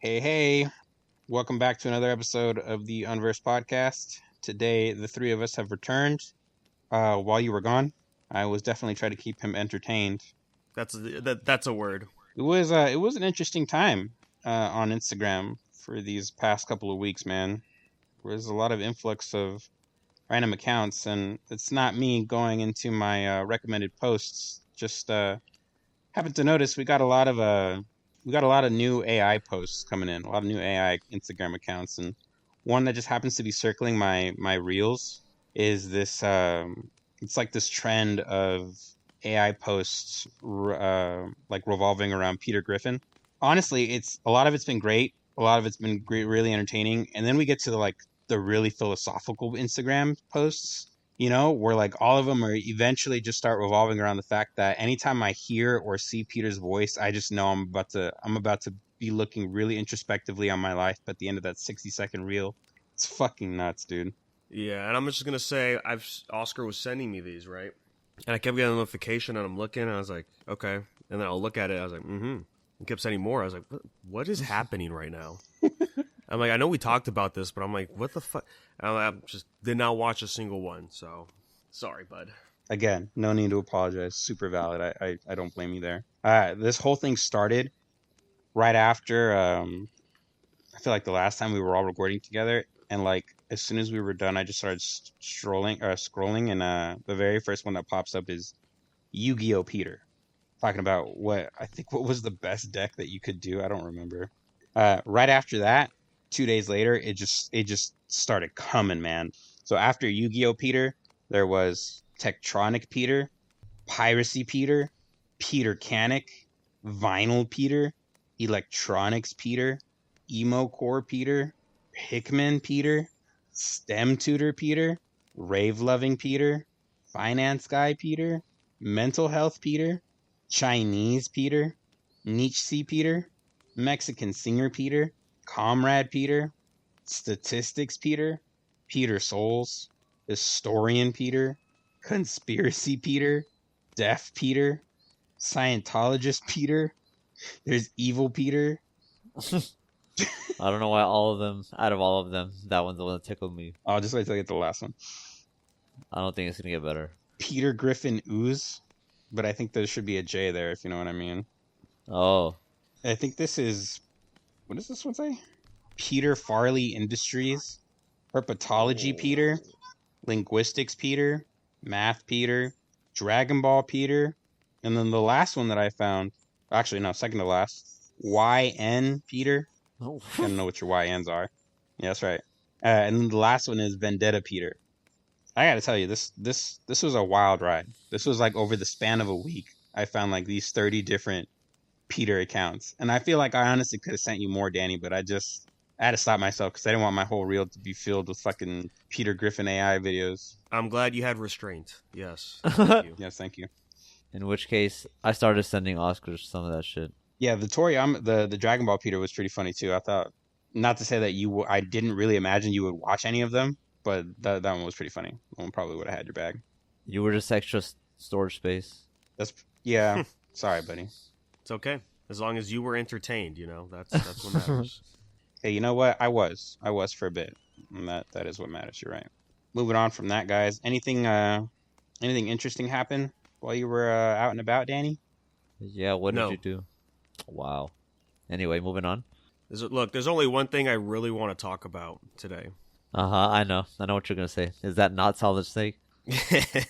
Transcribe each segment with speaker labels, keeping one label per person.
Speaker 1: Hey, hey, welcome back to another episode of the Unversed podcast. Today, the three of us have returned. While you were gone, I was definitely trying to keep him entertained.
Speaker 2: That's a word.
Speaker 1: It was an interesting time on Instagram for these past couple of weeks, man. There's a lot of influx of random accounts, and it's not me going into my recommended posts. Just happened to notice we got a lot of new AI posts coming in, a lot of new AI Instagram accounts, and one that just happens to be circling my reels is this. It's like this trend of AI posts, like revolving around Peter Griffin. Honestly, it's a lot of it's been great. A lot of it's been great, really entertaining, and then we get to the really philosophical Instagram posts, where like all of them are eventually just start revolving around the fact that anytime I hear or see Peter's voice, I just know I'm about to be looking really introspectively on my life at the end of that 60-second reel. It's fucking nuts, dude.
Speaker 2: Yeah, and I'm just gonna say, Oscar was sending me these, right? And I kept getting a notification, and I'm looking, and I was like, okay. And then I'll look at it, I was like, mm-hmm. He kept sending more. I was like, what is happening right now? I'm like, I know we talked about this, but I'm like, what the fuck? I just did not watch a single one, so sorry, bud.
Speaker 1: Again, no need to apologize. Super valid. I don't blame you there. This whole thing started right after I feel like the last time we were all recording together, and like as soon as we were done, I just started scrolling, and the very first one that pops up is Yu-Gi-Oh! Peter, talking about what was the best deck that you could do. I don't remember. Right after that, 2 days later, it just started coming, man. So after Yu-Gi-Oh! Peter, there was Tectronic Peter, Piracy Peter, Peter Canic, Vinyl Peter, Electronics Peter, Emo Core Peter, Hickman Peter, STEM Tutor Peter, Rave Loving Peter, Finance Guy Peter, Mental Health Peter, Chinese Peter, Nietzsche Peter, Mexican Singer Peter, Comrade Peter, Statistics Peter, Peter Souls, Historian Peter, Conspiracy Peter, Deaf Peter, Scientologist Peter, there's Evil Peter.
Speaker 3: I don't know why out of all of them, that one's the one that tickled me.
Speaker 1: I'll just wait till I get the last one.
Speaker 3: I don't think it's gonna get better.
Speaker 1: Peter Griffin Ooze, but I think there should be a J there, if you know what I mean.
Speaker 3: Oh,
Speaker 1: I think this is, what does this one say? Peter Farley Industries, Herpetology Peter, Linguistics Peter, Math Peter, Dragon Ball Peter, and then the last one that I found, actually no, second to last, YN Peter.
Speaker 3: oh.
Speaker 1: I don't know what your YNs are. Yeah, that's right. And then the last one is Vendetta Peter. I gotta tell you, this was a wild ride. This was like over the span of a week, I found like these 30 different Peter accounts, and I feel like I honestly could have sent you more, Danny, but I had to stop myself because I didn't want my whole reel to be filled with fucking Peter Griffin AI videos.
Speaker 2: I'm glad you had restraint. Yes, thank you.
Speaker 1: Yes, thank you.
Speaker 3: In which case, I started sending Oscars some of that shit.
Speaker 1: Yeah, the Dragon Ball Peter was pretty funny too. I thought, not to say that I didn't really imagine you would watch any of them, but that one was pretty funny. That one probably would have had your bag.
Speaker 3: You were just extra storage space.
Speaker 1: Yeah. Sorry, buddy.
Speaker 2: It's okay as long as you were entertained. That's what matters.
Speaker 1: Hey, you know what? I was for a bit, and that is what matters. You're right. Moving on from that, guys. Anything interesting happen while you were out and about, Danny?
Speaker 3: Yeah, what
Speaker 2: No.
Speaker 3: did you do? Wow. Anyway, moving on.
Speaker 2: There's only one thing I really want to talk about today.
Speaker 3: I know what you're gonna say. Is that not Solid Snake?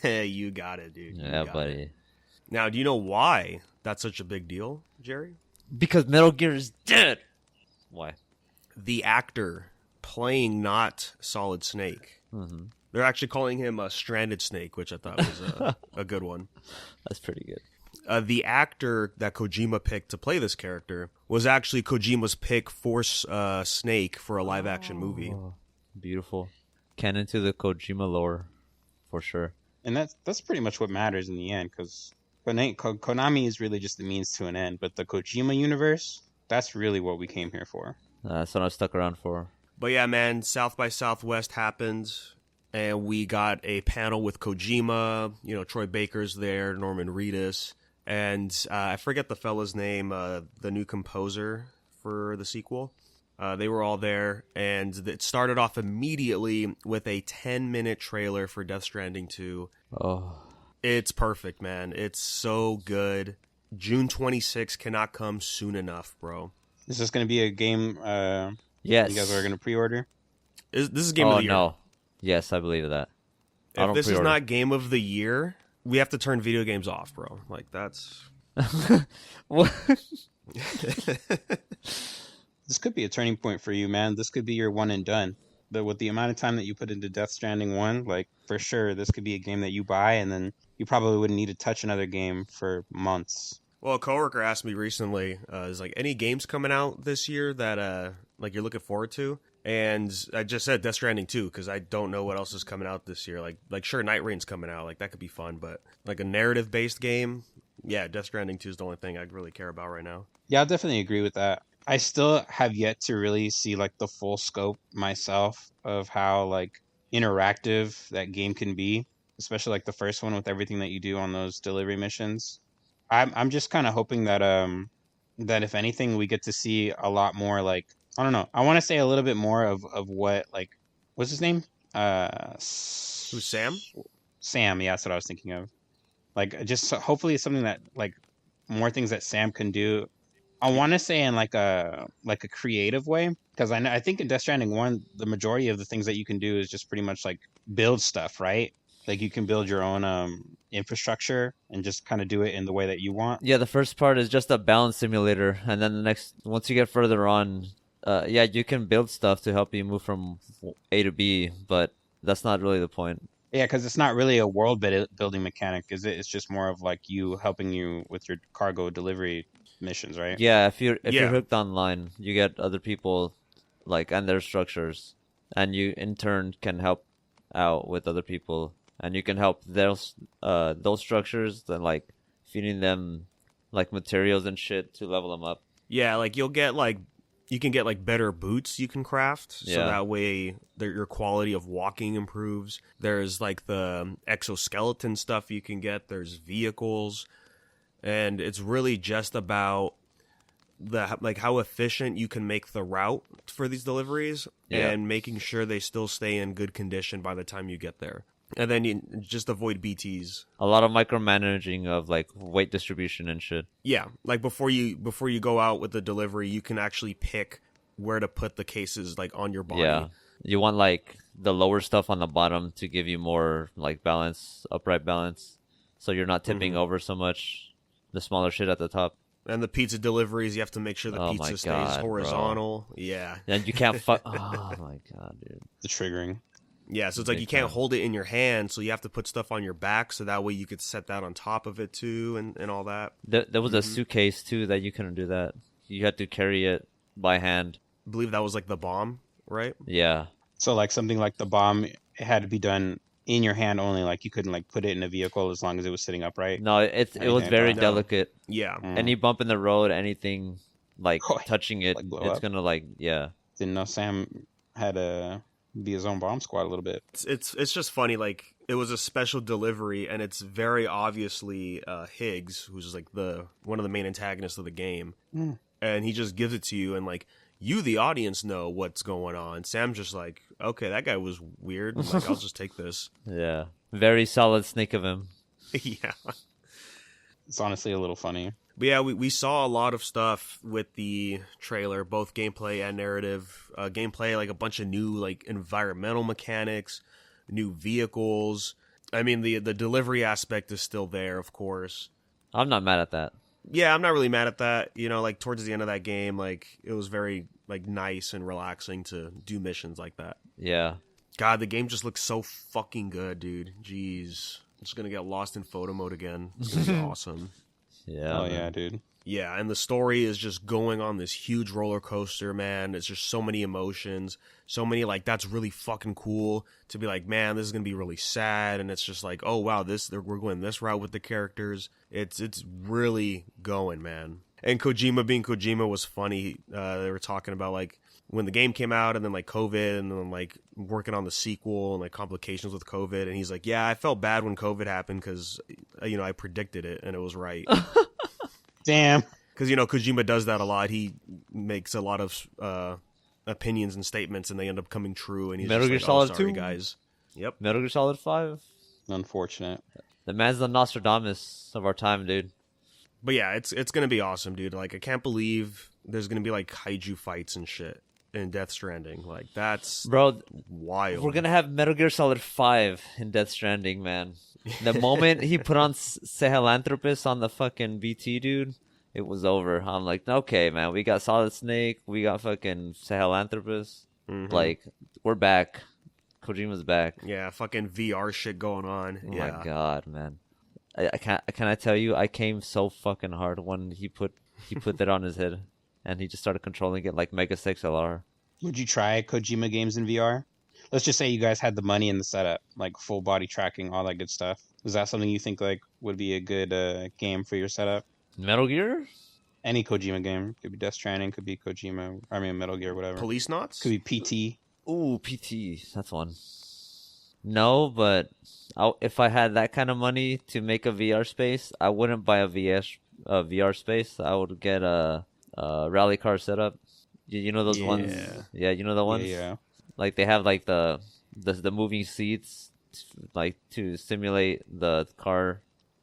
Speaker 2: You got it, dude.
Speaker 3: Yeah, buddy.
Speaker 2: It. Now, do you know why that's such a big deal, Gerry?
Speaker 3: Because Metal Gear is dead. Why?
Speaker 2: The actor playing not Solid Snake.
Speaker 3: Mm-hmm.
Speaker 2: They're actually calling him a Stranded Snake, which I thought was a good one.
Speaker 3: That's pretty good.
Speaker 2: The actor that Kojima picked to play this character was actually Kojima's pick for Snake for a live-action movie.
Speaker 3: Beautiful. Canon to the Kojima lore, for sure.
Speaker 1: And that's pretty much what matters in the end, because Konami is really just the means to an end, but the Kojima universe, that's really what we came here for.
Speaker 3: That's what I stuck around for.
Speaker 2: But yeah, man, South by Southwest happened, and we got a panel with Kojima. Troy Baker's there, Norman Reedus, and I forget the fella's name, the new composer for the sequel. They were all there, and it started off immediately with a 10-minute trailer for Death Stranding 2.
Speaker 3: Oh,
Speaker 2: It's perfect, man. It's so good. June 26th cannot come soon enough, bro.
Speaker 1: Is this going to be a game
Speaker 3: yes.
Speaker 1: you guys are going to pre-order?
Speaker 2: This is game of the year.
Speaker 3: No. Yes, I believe that.
Speaker 2: If this is not game of the year, we have to turn video games off, bro. Like, that's...
Speaker 3: What?
Speaker 1: This could be a turning point for you, man. This could be your one and done. But with the amount of time that you put into Death Stranding 1, like, for sure, this could be a game that you buy, and then you probably wouldn't need to touch another game for months.
Speaker 2: Well, a coworker asked me recently, is like, any games coming out this year that, like, you're looking forward to? And I just said Death Stranding 2, because I don't know what else is coming out this year. Like, sure, Night Rain's coming out. Like, that could be fun, but, like, a narrative-based game, yeah, Death Stranding 2 is the only thing I really care about right now.
Speaker 1: Yeah, I'll definitely agree with that. I still have yet to really see like the full scope myself of how like interactive that game can be, especially like the first one with everything that you do on those delivery missions. I'm just kind of hoping that that if anything we get to see a lot more like I don't know. I want to say a little bit more of what like what's his name?
Speaker 2: Who's Sam?
Speaker 1: Sam, yeah, that's what I was thinking of. Like just hopefully it's something that like more things that Sam can do. I want to say in like a creative way because I think in Death Stranding 1 the majority of the things that you can do is just pretty much like build stuff, right? Like you can build your own infrastructure and just kind of do it in the way that you want.
Speaker 3: Yeah, the first part is just a balance simulator, and then the next, once you get further on, yeah, you can build stuff to help you move from A to B, but that's not really the point.
Speaker 1: Yeah, because it's not really a world building mechanic, is it? It's just more of like you helping you with your cargo delivery missions, right?
Speaker 3: Yeah, if you're hooked online, you get other people like and their structures, and you in turn can help out with other people, and you can help those structures and like feeding them like materials and shit to level them up.
Speaker 2: Yeah, like you can get like better boots you can craft, so
Speaker 3: Yeah.
Speaker 2: that way your quality of walking improves. There's like the exoskeleton stuff you can get. There's vehicles. And it's really just about like how efficient you can make the route for these deliveries and making sure they still stay in good condition by the time you get there. And then you just avoid BTs.
Speaker 3: A lot of micromanaging of like weight distribution and shit.
Speaker 2: Yeah, like before you go out with the delivery, you can actually pick where to put the cases like on your body.
Speaker 3: Yeah, you want like the lower stuff on the bottom to give you more like balance, upright balance, so you're not tipping over so much. The smaller shit at the top.
Speaker 2: And the pizza deliveries, you have to make sure the pizza stays horizontal. Bro. Yeah.
Speaker 3: And you can't fuck. Oh my god, dude.
Speaker 1: The triggering.
Speaker 2: Yeah, so it's like you can't hold it in your hand, so you have to put stuff on your back, so that way you could set that on top of it too, and all that.
Speaker 3: There was a suitcase too that you couldn't do that. You had to carry it by hand.
Speaker 2: I believe that was like the bomb, right?
Speaker 3: Yeah.
Speaker 1: So like something like the bomb, it had to be done in your hand only. Like you couldn't like put it in a vehicle as long as it was sitting upright.
Speaker 3: No, it was very delicate.
Speaker 2: Yeah.
Speaker 3: Any bump in the road, anything like touching it,
Speaker 1: like blow
Speaker 3: it's
Speaker 1: up.
Speaker 3: gonna like
Speaker 1: Didn't know Sam had to be his own bomb squad a little bit.
Speaker 2: It's just funny. Like it was a special delivery, and it's very obviously Higgs, who's like one of the main antagonists of the game, and he just gives it to you, and like you, the audience, know what's going on. Sam's just like, okay, that guy was weird. Like I'll just take this.
Speaker 3: Yeah. Very solid snake of him.
Speaker 2: Yeah.
Speaker 1: It's honestly a little funny.
Speaker 2: But yeah, we saw a lot of stuff with the trailer, both gameplay and narrative. Gameplay, like a bunch of new like environmental mechanics, new vehicles. I mean, the delivery aspect is still there, of course.
Speaker 3: I'm not mad at that.
Speaker 2: Yeah, I'm not really mad at that. You know, like towards the end of that game, like it was very like nice and relaxing to do missions like that.
Speaker 3: Yeah.
Speaker 2: God, the game just looks so fucking good, dude. Jeez. I'm just gonna get lost in photo mode again. It's gonna be awesome.
Speaker 3: Yeah.
Speaker 1: Oh yeah, dude.
Speaker 2: Yeah, and the story is just going on this huge roller coaster, man. It's just so many emotions, so many like that's really fucking cool to be like, man, this is gonna be really sad, and it's just like, oh wow, we're going this route with the characters. It's really going, man. And Kojima being Kojima was funny. They were talking about like when the game came out, and then like COVID, and then like working on the sequel and like complications with COVID, and he's like, yeah, I felt bad when COVID happened because I predicted it and it was right.
Speaker 1: Damn.
Speaker 2: Because, you know, Kojima does that a lot. He makes a lot of opinions and statements, and they end up coming true, and he's
Speaker 3: Metal
Speaker 2: just
Speaker 3: Gear
Speaker 2: like,
Speaker 3: Solid
Speaker 2: sorry,
Speaker 3: 2?
Speaker 2: guys. Yep.
Speaker 3: Metal Gear Solid 5?
Speaker 1: Unfortunate.
Speaker 3: The man's the Nostradamus of our time, dude.
Speaker 2: But yeah, it's going to be awesome, dude. Like, I can't believe there's going to be, like, kaiju fights and shit in Death Stranding. Like, that's
Speaker 3: Bro,
Speaker 2: wild.
Speaker 3: we're gonna have Metal Gear Solid 5 in Death Stranding, man. The moment he put on Sahelanthropus on the fucking BT, dude, it was over. I'm like, okay, man, we got Solid Snake, we got fucking Sahelanthropus.
Speaker 2: Mhm.
Speaker 3: Like, we're back. Kojima's back.
Speaker 2: Yeah, fucking VR shit going on.
Speaker 3: Oh
Speaker 2: yeah.
Speaker 3: my god, man. I can't. Can I tell you? I came so fucking hard when he put that on his head, and he just started controlling it like Mega 6LR.
Speaker 1: Would you try Kojima games in VR? Let's just say you guys had the money and the setup, like full body tracking, all that good stuff. Is that something you think like would be a good game for your setup?
Speaker 3: Metal Gear?
Speaker 1: Any Kojima game. Could be Death Stranding, could be Kojima, I mean Metal Gear, whatever.
Speaker 2: Police knots?
Speaker 1: Could be PT.
Speaker 3: Ooh, PT. That's one. No, but if I had that kind of money to make a VR space, I wouldn't buy a VR space. I would get a rally car setup. You know those ones? Yeah, you know the ones?
Speaker 1: Yeah.
Speaker 3: Like they have like the moving seats, like to simulate the car,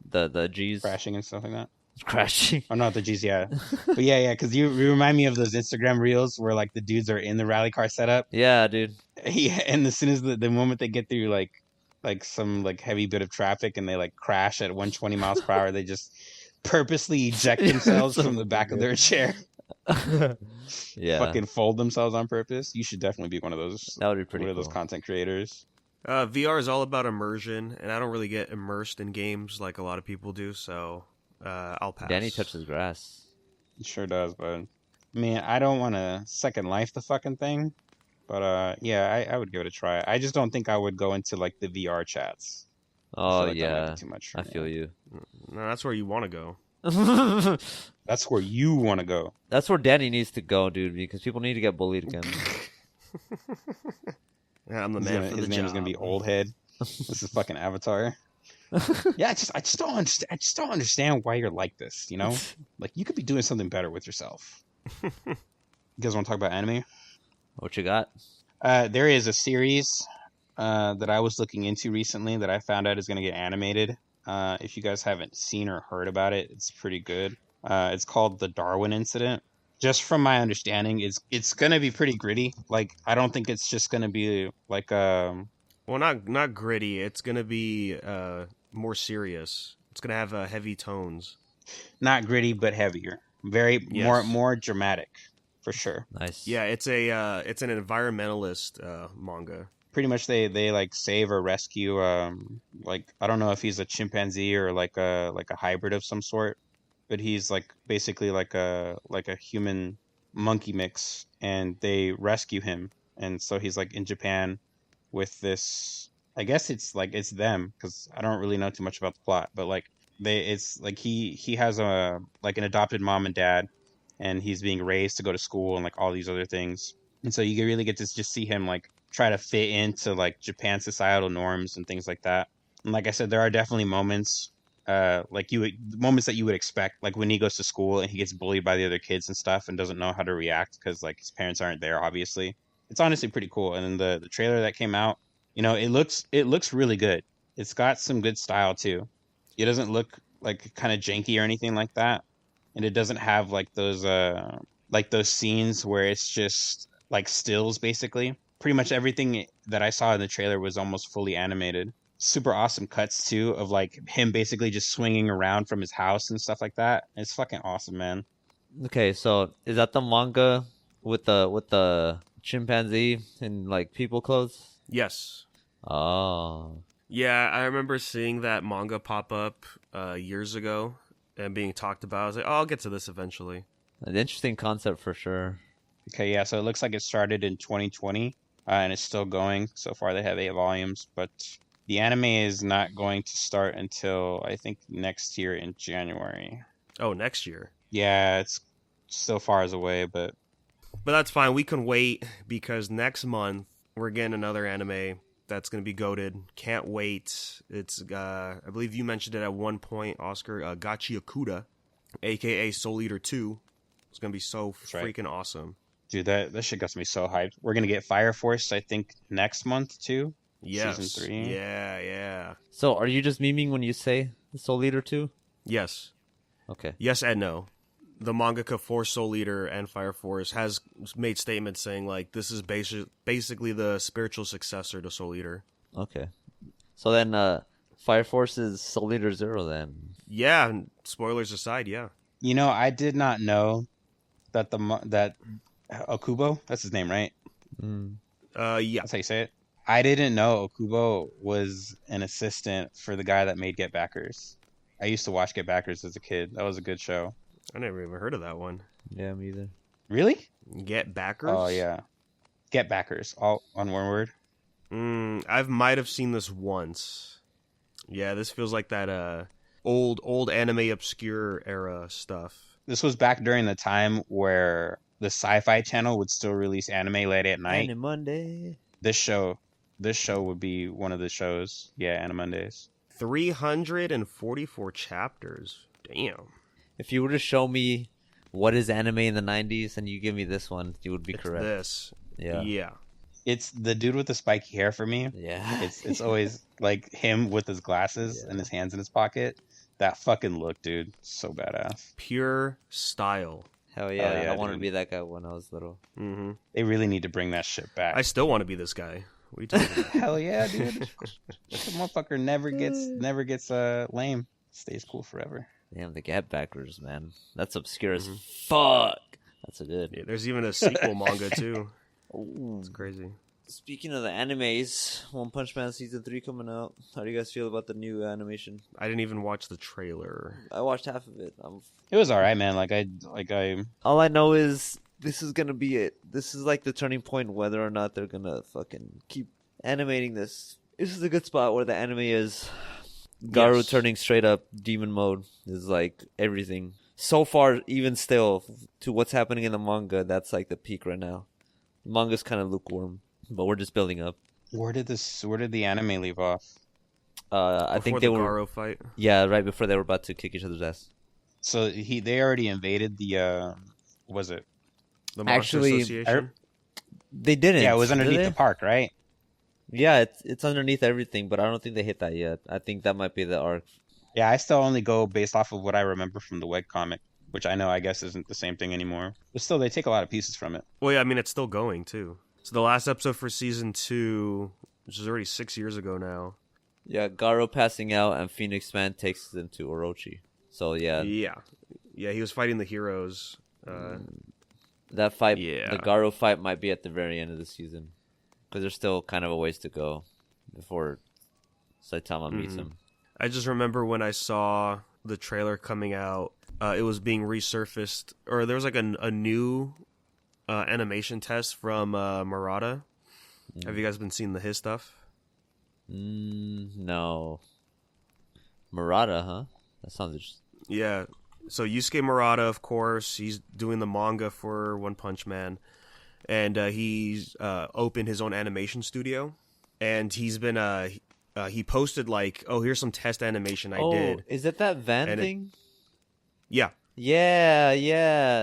Speaker 3: the G's
Speaker 1: Crashing and stuff like that.
Speaker 3: crashing.
Speaker 1: Oh, not the G's, yeah. But yeah, because you remind me of those Instagram reels where like the dudes are in the rally car setup.
Speaker 3: Yeah, dude.
Speaker 1: Yeah, and as soon as the moment they get through like some like heavy bit of traffic and they like crash at 120 miles per hour, they just purposely eject themselves from the back of their chair.
Speaker 3: Yeah,
Speaker 1: Fucking fold themselves on purpose. You should definitely be one of those.
Speaker 3: that would be pretty
Speaker 1: One of
Speaker 3: cool.
Speaker 1: those content creators.
Speaker 2: VR is all about immersion, and I don't really get immersed in games like a lot of people do, so I'll pass.
Speaker 3: Danny touches grass.
Speaker 1: It sure does, but man, I don't want to second life the fucking thing. But yeah, I would give it a try. I just don't think I would go into like the VR chats. I
Speaker 3: Oh
Speaker 1: feel like that might
Speaker 3: yeah,
Speaker 1: be too much for
Speaker 3: I
Speaker 1: me.
Speaker 3: feel you.
Speaker 2: No, that's where you want to go.
Speaker 1: That's where you want to go.
Speaker 3: That's where Danny needs to go, dude, because people need to get bullied again.
Speaker 2: Yeah, I'm the
Speaker 1: His
Speaker 2: man
Speaker 1: name-
Speaker 2: for
Speaker 1: his
Speaker 2: the
Speaker 1: name
Speaker 2: job.
Speaker 1: is gonna be Old Head. This is fucking Avatar. Yeah, I just don't understand. I just don't understand why you're like this. You know, like you could be doing something better with yourself. You guys want to talk about anime?
Speaker 3: What you got?
Speaker 1: There is a series that I was looking into recently that I found out is going to get animated. If you guys haven't seen or heard about it, it's pretty good. It's called The Darwin Incident. Just from my understanding, it's going to be pretty gritty. Like I don't think it's just going to be like
Speaker 2: Well, not gritty. It's gonna be more serious. It's gonna have heavy tones.
Speaker 1: not gritty but heavier. Very
Speaker 2: Yes.
Speaker 1: more dramatic for sure.
Speaker 3: Nice.
Speaker 2: Yeah, it's an environmentalist manga.
Speaker 1: Pretty much they like save or rescue like I don't know if he's a chimpanzee or like a hybrid of some sort, but he's like basically like a human monkey mix, and they rescue him, and so he's like in Japan with this. I guess it's like it's them because I don't really know too much about the plot, but like it's like he has a like an adopted mom and dad, and he's being raised to go to school and like all these other things, and so you really get to just see him like try to fit into like Japan's societal norms and things like that. And like I said, there are definitely moments moments that you would expect, like when he goes to school and he gets bullied by the other kids and stuff and doesn't know how to react because like his parents aren't there, obviously. It's honestly pretty cool. And then the trailer that came out, you know, it looks really good. It's got some good style too. It doesn't look like kind of janky or anything like that, and it doesn't have like those scenes where it's just like stills basically. Pretty much everything that I saw in the trailer was almost fully animated. Super awesome cuts too of like him basically just swinging around from his house and stuff like that. It's fucking awesome, man.
Speaker 3: Okay, so is that the manga with the chimpanzee in like people clothes?
Speaker 2: Yes.
Speaker 3: Oh.
Speaker 2: Yeah, I remember seeing that manga pop up years ago and being talked about. I was like, oh, I'll get to this eventually.
Speaker 3: An interesting concept for sure.
Speaker 1: Okay, yeah, so it looks like it started in 2020 and it's still going. So far they have 8 volumes, but the anime is not going to start until I think next year in January.
Speaker 2: Oh, next year.
Speaker 1: Yeah, it's still far as away, but
Speaker 2: But that's fine. We can wait because next month we're getting another anime that's going to be goated. Can't wait. It's I believe you mentioned it at one point, Oscar. Gachi Akuda. aka Soul Eater 2. It's gonna be so
Speaker 1: right.
Speaker 2: freaking awesome.
Speaker 1: Dude, that shit gets me so hyped. We're gonna get Fire Force, I think, next month too. Season
Speaker 2: Yes.
Speaker 1: 3.
Speaker 2: Yeah.
Speaker 3: So, are you just memeing when you say Soul Eater 2?
Speaker 2: Yes.
Speaker 3: Okay.
Speaker 2: Yes and no. The mangaka for Soul Eater and Fire Force has made statements saying like this is basically the spiritual successor to Soul Eater.
Speaker 3: Okay. So then, Fire Force is Soul Eater 0 then.
Speaker 2: Yeah, and spoilers aside, yeah.
Speaker 1: You know, I did not know that that Okubo, that's his name, right?
Speaker 2: Yeah.
Speaker 1: That's how you say it. I didn't know Okubo was an assistant for the guy that made Get Backers. I used to watch Get Backers as a kid. That was a good show.
Speaker 2: I never even heard of that one.
Speaker 3: Yeah, me either.
Speaker 1: Really?
Speaker 2: Get Backers?
Speaker 1: Oh yeah. Get Backers, all on one word.
Speaker 2: I might have seen this once. Yeah, this feels like that old anime obscure era stuff.
Speaker 1: This was back during the time where the Sci-Fi Channel would still release anime late at night.
Speaker 3: Anime Monday.
Speaker 1: This show would be one of the shows. Yeah, Anime Mondays.
Speaker 2: 344 chapters. Damn.
Speaker 3: If you were to show me what is anime in the 90s and you give me this one, you would be
Speaker 2: It's
Speaker 3: correct.
Speaker 2: this.
Speaker 3: Yeah.
Speaker 1: It's the dude with the spiky hair for me.
Speaker 3: Yeah.
Speaker 1: It's always like him with his glasses and his hands in his pocket. That fucking look, dude. So badass.
Speaker 2: Pure style.
Speaker 3: Hell yeah.
Speaker 1: yeah,
Speaker 3: I wanted to
Speaker 1: dude.
Speaker 3: be that guy when I was little.
Speaker 2: Mm-hmm.
Speaker 1: They really need to bring that shit back.
Speaker 2: I still want to be this guy. What are you talking about?
Speaker 1: Hell yeah, dude. That motherfucker never gets lame. Stays cool forever.
Speaker 3: Damn, the Get Backers, man. That's obscure as fuck. That's a good.
Speaker 2: Yeah, there's even a sequel manga too.
Speaker 3: Ooh.
Speaker 2: It's crazy.
Speaker 3: Speaking of the animes, One Punch Man Season 3 coming out. How do you guys feel about the new animation?
Speaker 2: I didn't even watch the trailer.
Speaker 3: I watched half of it.
Speaker 1: It was alright, man.
Speaker 3: All I know is this is gonna be it. This is like the turning point whether or not they're gonna fucking keep animating this. This is a good spot where the anime is. Garu
Speaker 2: Yes.
Speaker 3: turning straight up demon mode is like everything. So far, even still, to what's happening in the manga, that's like the peak right now. The manga's kind of lukewarm, but we're just building up.
Speaker 1: Where did the anime leave off?
Speaker 3: I think
Speaker 2: Before
Speaker 3: they
Speaker 2: the
Speaker 3: were,
Speaker 2: Garo fight.
Speaker 3: yeah, right before they were about to kick each other's ass.
Speaker 1: So they already invaded the what was it?
Speaker 2: The Monster
Speaker 3: Actually,
Speaker 2: Association.
Speaker 3: They didn't.
Speaker 1: Yeah, it was
Speaker 3: did
Speaker 1: underneath
Speaker 3: they?
Speaker 1: the park, right?
Speaker 3: Yeah, it's underneath everything, but I don't think they hit that yet. I think that might be the arc.
Speaker 1: Yeah, I still only go based off of what I remember from the webcomic, which I guess isn't the same thing anymore. But still, they take a lot of pieces from it.
Speaker 2: Well, yeah, I mean, it's still going, too. So the last episode for Season 2, which is already 6 years ago now.
Speaker 3: Yeah, Garo passing out and Phoenix Man takes them to Orochi. So yeah,
Speaker 2: Yeah, he was fighting the heroes.
Speaker 3: that fight,
Speaker 2: Yeah.
Speaker 3: the Garo fight, might be at the very end of the season because there's still kind of a ways to go before Saitama meets him.
Speaker 2: I just remember when I saw the trailer coming out, it was being resurfaced, or there was like a new animation test from Murata. Have you guys been seeing his stuff?
Speaker 3: No, Murata, huh? That sounds interesting.
Speaker 2: Yeah. So Yusuke Murata, of course, he's doing the manga for One Punch Man, and he's opened his own animation studio, and he's been he posted like, oh, here's some test animation I did.
Speaker 3: Is it that van
Speaker 2: And
Speaker 3: thing?
Speaker 2: Yeah.
Speaker 3: Yeah,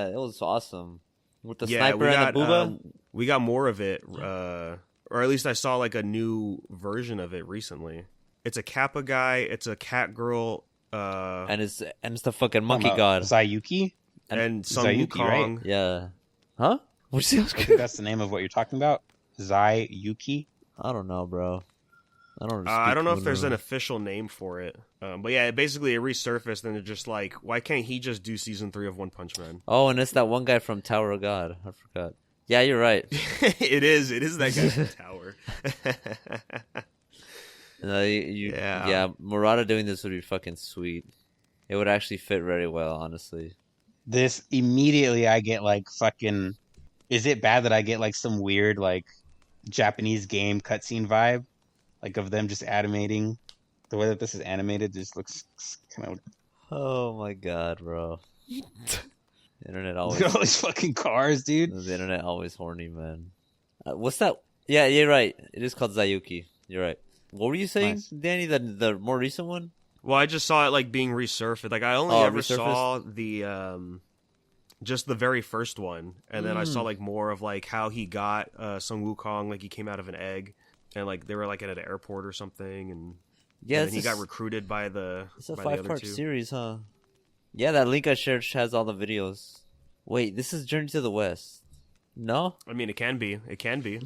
Speaker 3: it was awesome with the sniper and the booba.
Speaker 2: We got more of it, or at least I saw like a new version of it recently. It's a Kappa guy, it's a cat girl,
Speaker 3: and it's the fucking monkey god.
Speaker 1: Zayuki?
Speaker 2: and Sun
Speaker 1: Zayuki, right?
Speaker 2: Wukong.
Speaker 3: Yeah, huh? What's
Speaker 1: I think that's the name of what you're talking about. Zayuki?
Speaker 3: I don't know, bro.
Speaker 2: I don't know if there's an official name for it, but yeah, basically it resurfaced, and they're just like, why can't he just do season 3 of One Punch Man?
Speaker 3: Oh, and it's that one guy from Tower of God. I forgot. Yeah, you're right.
Speaker 2: It is that guy from Tower.
Speaker 3: Yeah, Murata doing this would be fucking sweet. It would actually fit very well, honestly.
Speaker 1: This immediately I get like fucking. Is it bad that I get like some weird like Japanese game cutscene vibe, like of them just animating? The way that this is animated just looks kind of.
Speaker 3: Oh my god, bro. Internet always.
Speaker 1: Look at all these fucking cars, dude.
Speaker 3: The internet always horny, man. What's that? Yeah, you're right. It is called Zayuki. You're right. What were you saying,
Speaker 1: Nice.
Speaker 3: Danny? The more recent one?
Speaker 2: Well, I just saw it like being resurfaced. Like I only
Speaker 3: Oh,
Speaker 2: ever
Speaker 3: resurfaced?
Speaker 2: saw the just the very first one, and then I saw like more of like how he got Sun Wukong, like he came out of an egg, and like they were like at an airport or something, and
Speaker 3: Yeah,
Speaker 2: then he got recruited by the
Speaker 3: it's a
Speaker 2: by the other
Speaker 3: 5-part
Speaker 2: two.
Speaker 3: series, huh? Yeah, that link I shared has all the videos. Wait, this is Journey to the West. No?
Speaker 2: I mean, it can be. It can be.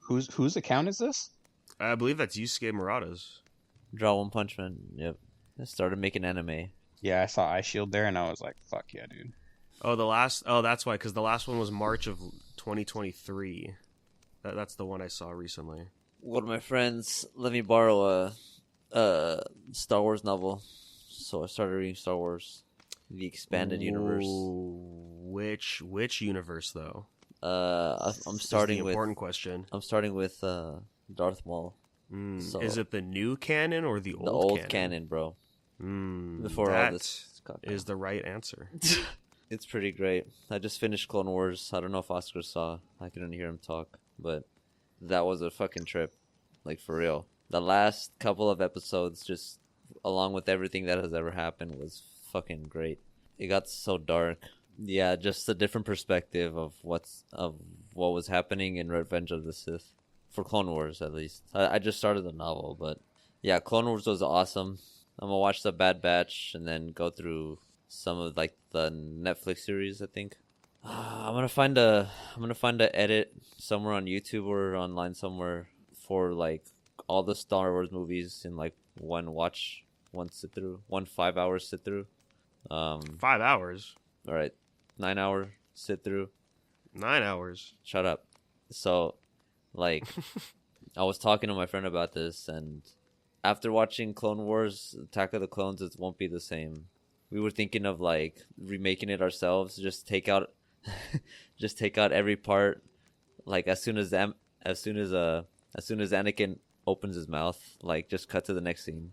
Speaker 1: Whose account is this?
Speaker 2: I believe that's Yusuke Murata's.
Speaker 3: Draw One Punch Man. Yep. I started making anime.
Speaker 1: Yeah, I saw Ice Shield there, and I was like, "Fuck yeah, dude."
Speaker 2: Oh, the last. Oh, that's why. Because the last one was March of 2023. That's the one I saw recently.
Speaker 3: One of my friends let me borrow a Star Wars novel, so I started reading Star Wars, the expanded universe.
Speaker 2: Which universe though?
Speaker 3: I'm
Speaker 2: This is
Speaker 3: starting
Speaker 2: the
Speaker 3: with
Speaker 2: important question.
Speaker 3: I'm starting with Darth Maul. So,
Speaker 2: Is it the new canon or the
Speaker 3: the old
Speaker 2: canon?
Speaker 3: bro?
Speaker 2: Mm,
Speaker 3: Before all
Speaker 2: that
Speaker 3: this
Speaker 2: is the right answer.
Speaker 3: It's pretty great. I just finished Clone Wars. I don't know if Oscar saw. I couldn't hear him talk, but that was a fucking trip. Like, for real. The last couple of episodes, just along with everything that has ever happened, was fucking great. It got so dark. Yeah, just a different perspective of what was happening in Revenge of the Sith. For Clone Wars, at least. I just started the novel, but yeah, Clone Wars was awesome. I'm gonna watch the Bad Batch and then go through some of like the Netflix series. I think I'm gonna find a edit somewhere on YouTube or online somewhere for like all the Star Wars movies in like one 5-hour sit through.
Speaker 2: 5 hours.
Speaker 3: All right, 9-hour sit through.
Speaker 2: 9 hours.
Speaker 3: Shut up. So, like, I was talking to my friend about this, and after watching Clone Wars, Attack of the Clones, it won't be the same. We were thinking of like remaking it ourselves. Just take out every part. Like as soon as Anakin opens his mouth, like just cut to the next scene.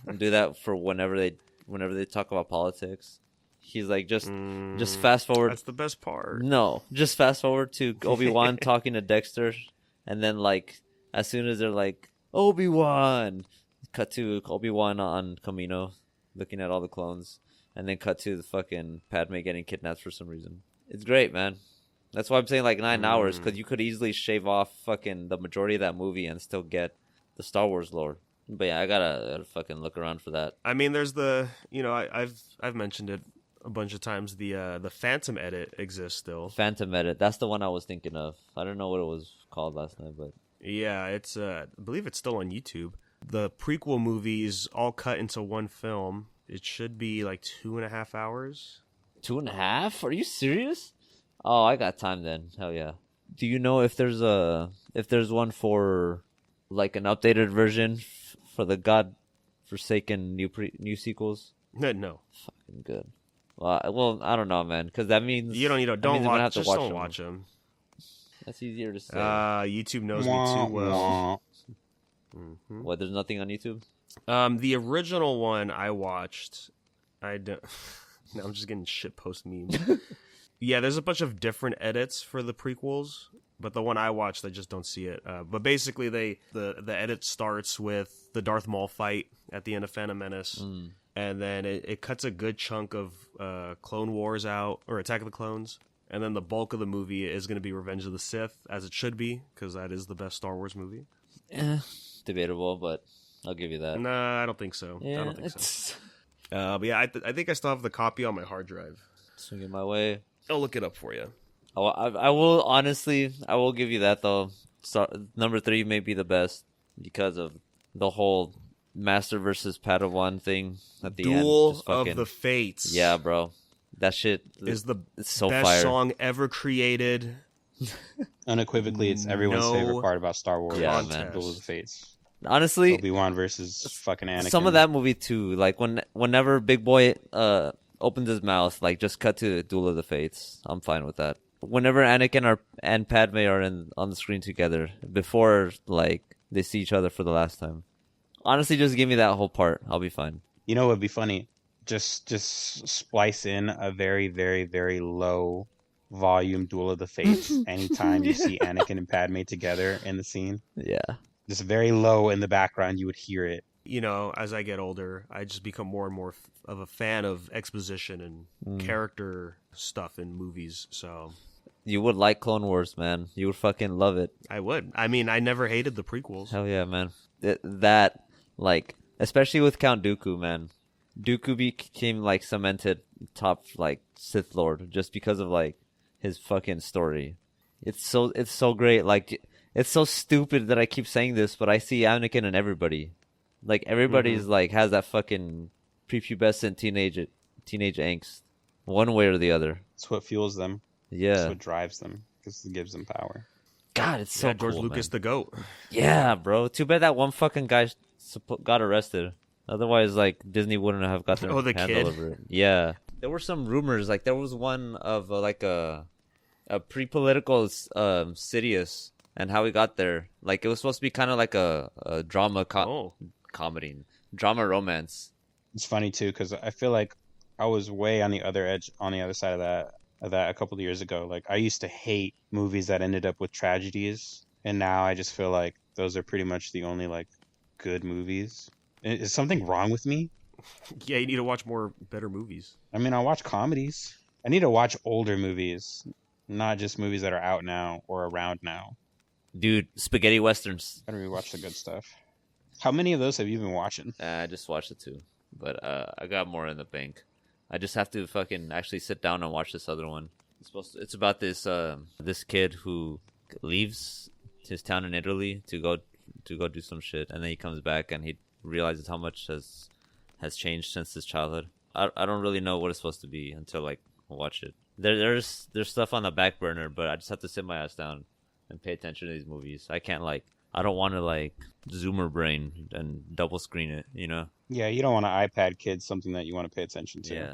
Speaker 3: And do that for whenever they talk about politics. He's like, just fast forward.
Speaker 2: That's the best part.
Speaker 3: No, just fast forward to Obi-Wan talking to Dexter, and then like as soon as they're like Obi-Wan, cut to Obi-Wan on Kamino, looking at all the clones, and then cut to the fucking Padme getting kidnapped for some reason. It's great, man. That's why I'm saying like 9 hours, because you could easily shave off fucking the majority of that movie and still get the Star Wars lore. But yeah, I gotta fucking look around for that.
Speaker 2: I mean, there's I've mentioned it a bunch of times. The Phantom edit exists still.
Speaker 3: Phantom edit. That's the one I was thinking of. I don't know what it was called last night, but
Speaker 2: Yeah, it's I believe it's still on YouTube. The prequel movie is all cut into one film. It should be like 2.5 hours.
Speaker 3: 2.5? Are you serious? Oh, I got time then. Hell yeah. Do you know if there's one for like an updated version for the God-forsaken new sequels?
Speaker 2: No.
Speaker 3: Fucking good. Well, I don't know, man, because that means
Speaker 2: You don't need to. Don't
Speaker 3: I'm gonna have
Speaker 2: watch.
Speaker 3: to
Speaker 2: Just
Speaker 3: watch
Speaker 2: don't
Speaker 3: them.
Speaker 2: watch them.
Speaker 3: That's easier to say.
Speaker 2: YouTube knows me too well.
Speaker 3: What? There's nothing on YouTube.
Speaker 2: The original one I watched, I don't. Now I'm just getting shitpost memes. Yeah, there's a bunch of different edits for the prequels, but the one I watched, I just don't see it. But basically, the edit starts with the Darth Maul fight at the end of Phantom Menace, and then it cuts a good chunk of Clone Wars out, or Attack of the Clones, and then the bulk of the movie is going to be Revenge of the Sith, as it should be, because that is the best Star Wars movie.
Speaker 3: Debatable, but I'll give you that.
Speaker 2: Nah, I don't think so.
Speaker 3: Yeah,
Speaker 2: I don't think so. But yeah, I think I still have the copy on my hard drive.
Speaker 3: Swing it my way.
Speaker 2: I'll look it up for you.
Speaker 3: I will honestly. I will give you that though. Number 3 may be the best because of the whole Master versus Padawan thing at the end.
Speaker 2: Duel of the Fates.
Speaker 3: Yeah, bro. That shit
Speaker 2: is the
Speaker 3: it's so
Speaker 2: best
Speaker 3: fire.
Speaker 2: song ever created.
Speaker 1: Unequivocally, it's everyone's favorite part about Star Wars.
Speaker 3: Yeah, man.
Speaker 1: Duel of the Fates.
Speaker 3: Honestly,
Speaker 1: Obi-Wan versus fucking Anakin.
Speaker 3: some of that movie too. Like whenever Big Boy opens his mouth, like just cut to Duel of the Fates. I'm fine with that. Whenever Anakin and Padme are on the screen together before like they see each other for the last time. Honestly, just give me that whole part. I'll be fine.
Speaker 1: You know what would be funny? Just splice in a very, very, very low volume Duel of the Fates anytime you see Anakin and Padme together in the scene.
Speaker 3: Yeah.
Speaker 1: Just very low in the background, you would hear it.
Speaker 2: You know, as I get older, I just become more and more of a fan of exposition and character stuff in movies. So
Speaker 3: You would like Clone Wars, man. You would fucking love it.
Speaker 2: I would. I mean, I never hated the prequels.
Speaker 3: Hell yeah, man. That, like, especially with Count Dooku, man. Dooku became, like, cemented top, like, Sith Lord just because of, like, his fucking story. It's so great. Like, it's so stupid that I keep saying this, but I see Anakin in everybody. Like, everybody's, like, has that fucking prepubescent teenage angst. One way or the other.
Speaker 1: It's what fuels them.
Speaker 3: Yeah.
Speaker 1: It's what drives them because it gives them power.
Speaker 3: God, it's so
Speaker 2: George
Speaker 3: cool,
Speaker 2: Lucas,
Speaker 3: man.
Speaker 2: the GOAT.
Speaker 3: Yeah, bro. Too bad that one fucking guy got arrested. Otherwise, like, Disney wouldn't have got their
Speaker 2: Oh, the
Speaker 3: hand
Speaker 2: kid?
Speaker 3: all over it. Yeah. There were some rumors. Like, there was one of, like, a pre-political Sidious and how he got there. Like, it was supposed to be kind of like a drama comedy. Drama romance.
Speaker 1: It's funny too because I feel like I was way on the other edge, on the other side of that a couple of years ago. Like I used to hate movies that ended up with tragedies, and now I just feel like those are pretty much the only like good movies. Is something wrong with me?
Speaker 2: Yeah, you need to watch more better movies.
Speaker 1: I mean, I watch comedies. I need to watch older movies, not just movies that are out now or around now.
Speaker 3: Dude, spaghetti westerns.
Speaker 1: I gotta rewatch the good stuff. How many of those have you been watching?
Speaker 3: I just watched it too. But I got more in the bank. I just have to fucking actually sit down and watch this other one. It's about this this kid who leaves his town in Italy to go do some shit, and then he comes back and he realizes how much has changed since his childhood. I don't really know what it's supposed to be until like watch it. There's stuff on the back burner, but I just have to sit my ass down and pay attention to these movies. I can't I don't want to like zoomer brain and double screen it, you know?
Speaker 1: Yeah, you don't want to iPad kids something that you want to pay attention to.
Speaker 3: Yeah.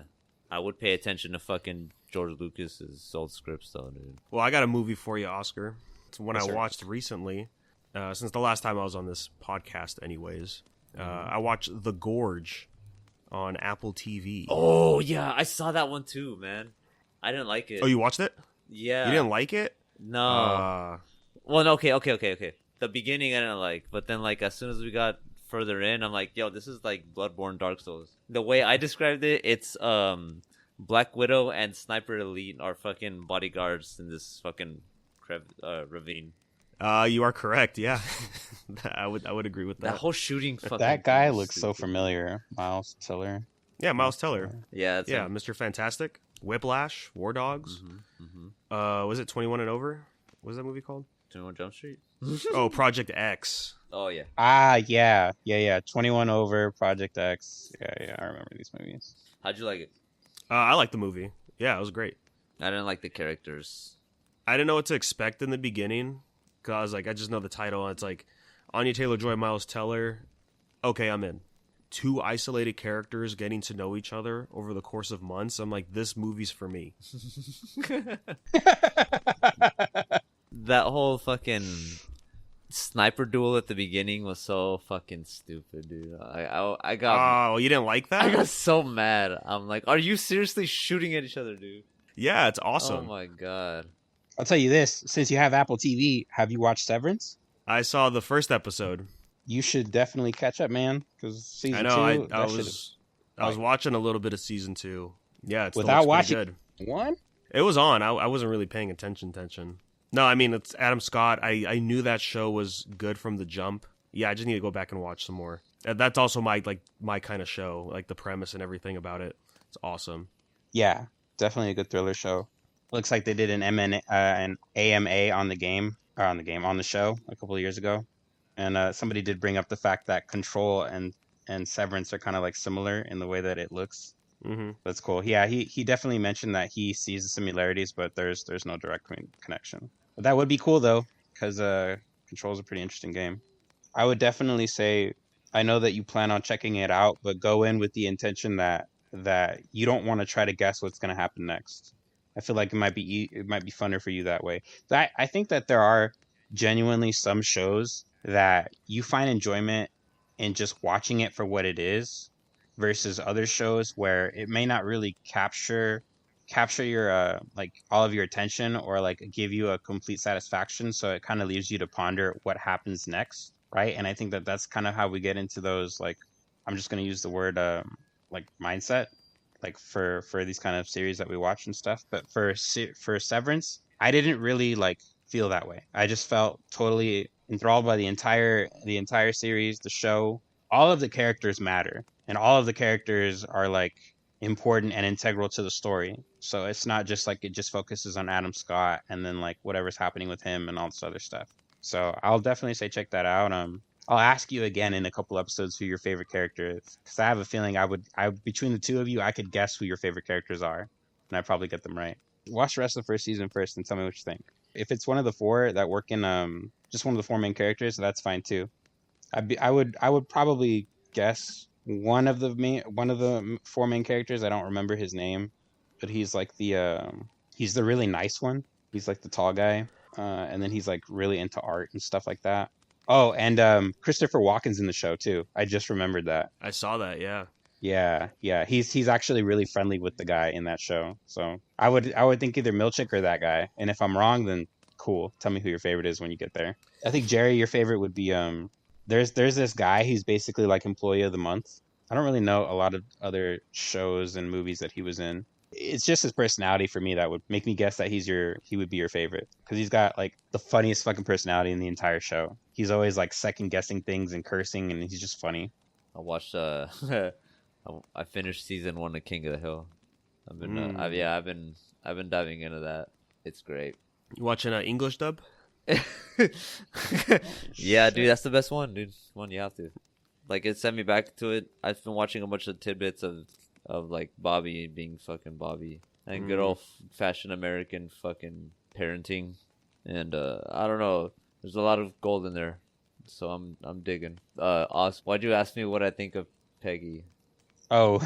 Speaker 3: I would pay attention to fucking George Lucas's old scripts though, dude.
Speaker 2: Well, I got a movie for you, Oscar. It's one
Speaker 1: Yes,
Speaker 2: I
Speaker 1: sir.
Speaker 2: watched recently, since the last time I was on this podcast anyways. I watched The Gorge on Apple TV.
Speaker 3: Oh, yeah, I saw that one too, man. I didn't like it.
Speaker 2: Oh, you watched it?
Speaker 3: Yeah.
Speaker 2: You didn't like it?
Speaker 3: No. Well, no, okay. The beginning I didn't like, but then like as soon as we got further in, I'm like, yo, this is like Bloodborne Dark Souls. The way I described it, it's Black Widow and Sniper Elite are fucking bodyguards in this fucking ravine.
Speaker 2: You are correct. Yeah, I would agree with
Speaker 3: That
Speaker 2: that.
Speaker 3: whole shooting fucking
Speaker 1: That guy
Speaker 3: thing is
Speaker 1: looks so
Speaker 3: stupid.
Speaker 1: familiar. Miles Teller.
Speaker 2: Yeah, Miles Teller.
Speaker 3: Yeah, it's
Speaker 2: Yeah,
Speaker 3: like,
Speaker 2: Mr. Fantastic, Whiplash, War Dogs. Was it 21 and Over? What was that movie called?
Speaker 3: 21 Jump Street.
Speaker 2: Oh, Project X.
Speaker 3: Oh yeah.
Speaker 1: Ah, yeah. 21 Over, Project X. Yeah, I remember these movies.
Speaker 3: How'd you like it?
Speaker 2: I liked the movie. Yeah, it was great.
Speaker 3: I didn't like the characters.
Speaker 2: I didn't know what to expect in the beginning because I just know the title. And it's like Anya Taylor-Joy, Miles Teller. Okay, I'm in. Two isolated characters getting to know each other over the course of months. I'm like, this movie's for me.
Speaker 3: That whole fucking sniper duel at the beginning was so fucking stupid, dude. I got
Speaker 2: Oh, you didn't like that?
Speaker 3: I got so mad. I'm like, are you seriously shooting at each other, dude?
Speaker 2: Yeah, it's
Speaker 3: Oh
Speaker 2: awesome.
Speaker 3: my god.
Speaker 1: I'll tell you this. Since you have Apple TV, have you watched Severance?
Speaker 2: I saw the first episode.
Speaker 1: You should definitely catch up, man. Because season
Speaker 2: I know.
Speaker 1: two,
Speaker 2: I
Speaker 1: that
Speaker 2: was watching a little bit of season 2. Yeah, it's
Speaker 1: Without
Speaker 2: still looks pretty
Speaker 1: watching-
Speaker 2: good.
Speaker 1: one.
Speaker 2: It was on. I wasn't really paying attention. No, I mean, it's Adam Scott. I knew that show was good from the jump. Yeah, I just need to go back and watch some more. That's also my kind of show, like the premise and everything about it. It's awesome.
Speaker 1: Yeah, definitely a good thriller show. Looks like they did an an AMA on the show a couple of years ago, and somebody did bring up the fact that Control and Severance are kind of like similar in the way that it looks.
Speaker 2: Hmm.
Speaker 1: That's cool. Yeah, he definitely mentioned that he sees the similarities, but there's no direct connection. But that would be cool though, because Control is a pretty interesting game. I would definitely say, I know that you plan on checking it out, but go in with the intention that you don't want to try to guess what's going to happen next. I feel like it might be funner for you that way. I think that there are genuinely some shows that you find enjoyment in just watching it for what it is, versus other shows where it may not really capture your like all of your attention or like give you a complete satisfaction. So it kind of leaves you to ponder what happens next. right? And I think that that's kind of how we get into those, like, I'm just going to use the word like mindset, like for these kind of series that we watch and stuff. But for Severance, I didn't really like feel that way. I just felt totally enthralled by the entire series, the show. All of the characters matter, and all of the characters are like important and integral to the story. So it's not just like it just focuses on Adam Scott and then like whatever's happening with him and all this other stuff. So I'll definitely say check that out. I'll ask you again in a couple episodes who your favorite character is, because I have a feeling I between the two of you, I could guess who your favorite characters are, and I'd probably get them right. Watch the rest of the first season first and tell me what you think. If it's one of the four that work in just one of the four main characters, that's fine too. I would probably guess one of the four main characters. I don't remember his name, but he's the really nice one. He's like the tall guy, and then he's like really into art and stuff like that. Oh, and Christopher Walken's in the show too. I just remembered that.
Speaker 2: I saw that. Yeah.
Speaker 1: Yeah. He's actually really friendly with the guy in that show. So I would think either Milchick or that guy. And if I'm wrong, then cool. Tell me who your favorite is when you get there. I think Gerry, your favorite would be There's this guy. He's basically like employee of the month. I don't really know a lot of other shows and movies that he was in. It's just his personality for me that would make me guess that he would be your favorite, because he's got like the funniest fucking personality in the entire show. He's always like second guessing things and cursing, and he's just funny.
Speaker 3: I watched I finished season 1 of King of the Hill. I've been I've been diving into that. It's great.
Speaker 2: You watching English dub?
Speaker 3: Yeah, dude, that's the best one, dude. One you have to. Like, it sent me back to it. I've been watching a bunch of tidbits of like Bobby being fucking Bobby and good old fashioned American fucking parenting, and I don't know. There's a lot of gold in there, so I'm digging. Oz, why'd you ask me what I think of Peggy?
Speaker 1: Oh,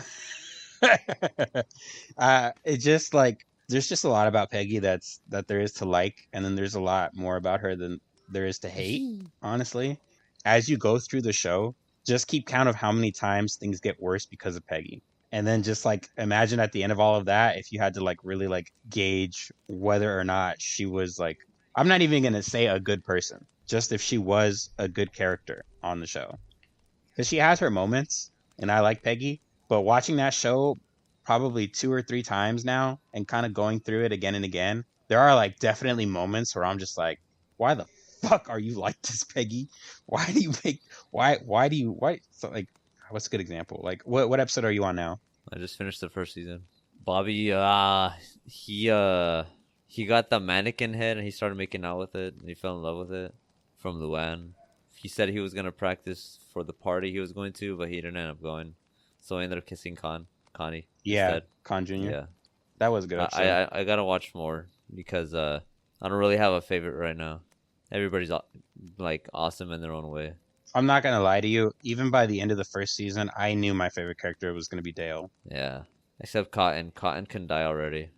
Speaker 1: it just like there's just a lot about Peggy that there is to like, and then there's a lot more about her than there is to hate. Honestly, as you go through the show, just keep count of how many times things get worse because of Peggy. And then just like imagine at the end of all of that, if you had to like really like gauge whether or not she was like, I'm not even going to say a good person, just if she was a good character on the show. Because she has her moments, and I like Peggy. But watching that show probably 2 or 3 times now and kind of going through it again and again, there are like definitely moments where I'm just like, why the fuck are you like this, Peggy? Why do you make, why, so like, what's a good example? Like, what episode are you on now?
Speaker 3: I just finished the first season. Bobby, he got the mannequin head and he started making out with it and he fell in love with it from Luann. He said he was gonna practice for the party he was going to, but he didn't end up going. So I ended up kissing Connie.
Speaker 1: Yeah,
Speaker 3: instead.
Speaker 1: Con Jr.
Speaker 3: Yeah,
Speaker 1: That was a good episode.
Speaker 3: I gotta watch more because I don't really have a favorite right now. Everybody's like awesome in their own way.
Speaker 1: I'm not gonna lie to you. Even by the end of the first season, I knew my favorite character was gonna be Dale.
Speaker 3: Yeah, except Cotton. Cotton can die already.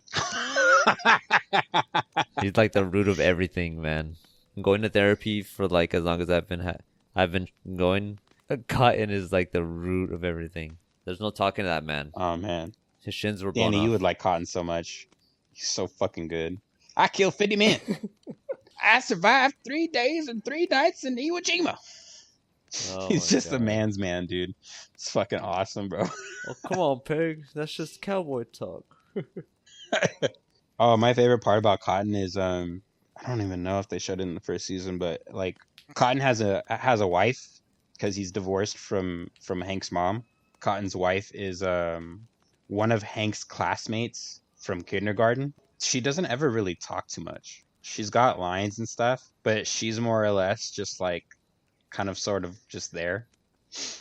Speaker 3: He's like the root of everything, man. I'm going to therapy for like as long as I've been going. Cotton is like the root of everything. There's no talking to that man.
Speaker 1: Oh man,
Speaker 3: His shins were blown
Speaker 1: Danny,
Speaker 3: off.
Speaker 1: you would like Cotton so much. He's so fucking good. I killed 50 men. I survived 3 days and 3 nights in Iwo Jima.
Speaker 3: Oh
Speaker 1: He's
Speaker 3: my
Speaker 1: just a
Speaker 3: God.
Speaker 1: man's man, dude. It's fucking awesome, bro.
Speaker 3: Oh, come on, Peg. That's just cowboy talk.
Speaker 1: Oh, my favorite part about Cotton is I don't even know if they showed it in the first season, but like Cotton has a wife because he's divorced from Hank's mom. Cotton's wife is one of Hank's classmates from kindergarten. She doesn't ever really talk too much. She's got lines and stuff, but she's more or less just like kind of sort of just there.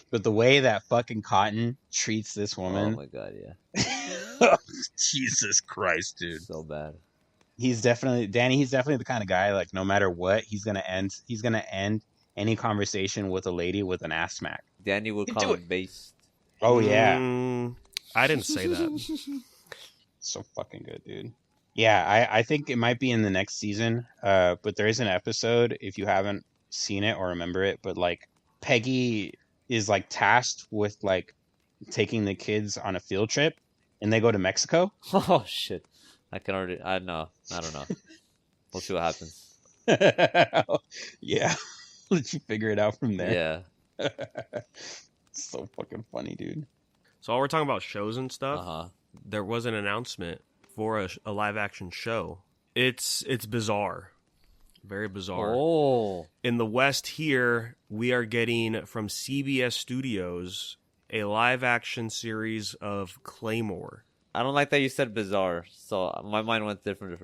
Speaker 1: But the way that fucking Cotton treats this
Speaker 3: Oh
Speaker 1: woman,
Speaker 3: my God, yeah.
Speaker 1: Jesus Christ, dude.
Speaker 3: So bad.
Speaker 1: He's definitely the kind of guy like no matter what, he's gonna end any conversation with a lady with an ass smack.
Speaker 3: Danny would
Speaker 1: You
Speaker 3: call
Speaker 1: do
Speaker 3: him based.
Speaker 1: Oh yeah.
Speaker 2: I didn't say that.
Speaker 1: So fucking good, dude. Yeah, I think it might be in the next season. But there is an episode, if you haven't seen it or remember it, but like Peggy is like tasked with like taking the kids on a field trip, and they go to Mexico.
Speaker 3: Oh shit! I don't know. We'll see what happens.
Speaker 1: Yeah. let you figure it out from there.
Speaker 3: Yeah.
Speaker 1: So fucking funny, dude.
Speaker 2: So while we're talking about shows and stuff,
Speaker 3: Uh-huh.
Speaker 2: there was an announcement for a live action show. It's bizarre. Very bizarre.
Speaker 3: Oh.
Speaker 2: In the West here, we are getting from CBS Studios a live action series of Claymore.
Speaker 3: I don't like that you said bizarre, so my mind went different.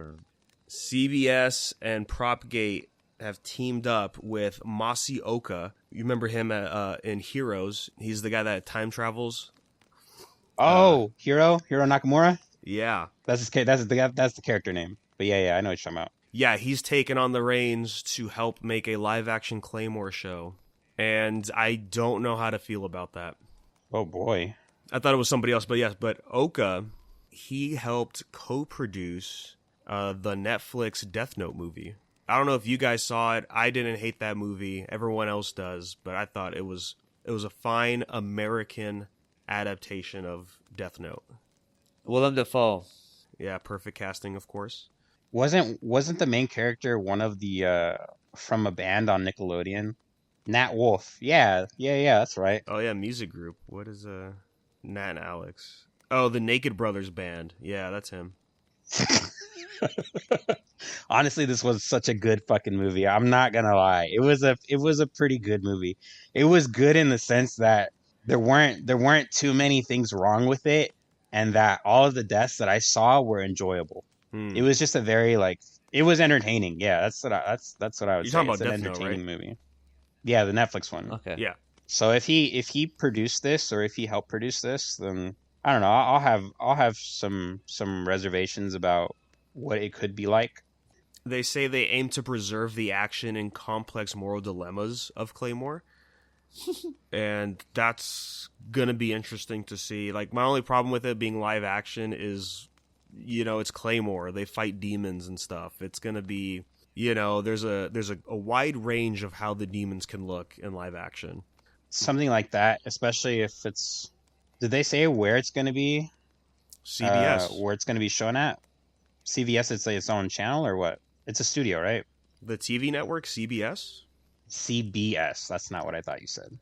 Speaker 2: CBS and Propgate have teamed up with Masi Oka. You remember him in Heroes? He's the guy that time travels.
Speaker 1: Oh, Hiro Nakamura.
Speaker 2: Yeah.
Speaker 1: That's the character name. But yeah, I know what you're talking about.
Speaker 2: Yeah, he's taken on the reins to help make a live-action Claymore show. And I don't know how to feel about that.
Speaker 1: Oh, boy.
Speaker 2: I thought it was somebody else, but yes. But Oka, he helped co-produce the Netflix Death Note movie. I don't know if you guys saw it. I didn't hate that movie. Everyone else does. But I thought it was a fine American adaptation of Death Note.
Speaker 3: Willem Dafoe.
Speaker 2: Yeah, perfect casting, of course.
Speaker 1: Wasn't the main character one of the from a band on Nickelodeon? Nat Wolff. Yeah, that's right.
Speaker 2: Oh yeah, music group. What is Nat and Alex? Oh, the Naked Brothers band. Yeah, that's him.
Speaker 1: Honestly, this was such a good fucking movie. I'm not gonna lie. It was a pretty good movie. It was good in the sense that there weren't too many things wrong with it, and that all of the deaths that I saw were enjoyable. It was just a very it was entertaining. Yeah, that's what I would
Speaker 2: You're
Speaker 1: say.
Speaker 2: talking
Speaker 1: It's
Speaker 2: about
Speaker 1: an
Speaker 2: Death Note,
Speaker 1: entertaining
Speaker 2: right?
Speaker 1: movie. Yeah, the Netflix one.
Speaker 3: Okay.
Speaker 2: Yeah.
Speaker 1: So if he produced this, or if he helped produce this, then I don't know. I'll have some reservations about what it could be like.
Speaker 2: They say they aim to preserve the action and complex moral dilemmas of Claymore. And that's gonna be interesting to see. Like, my only problem with it being live action is, it's Claymore. They fight demons and stuff. It's gonna be, there's a wide range of how the demons can look in live action.
Speaker 1: Something like that, especially if it's. Did they say where it's going to be?
Speaker 2: CBS,
Speaker 1: Where it's going to be shown at? CBS, it's its own channel or what? It's a studio, right?
Speaker 2: the TV network, CBS.
Speaker 1: CBS. That's not what I thought you said.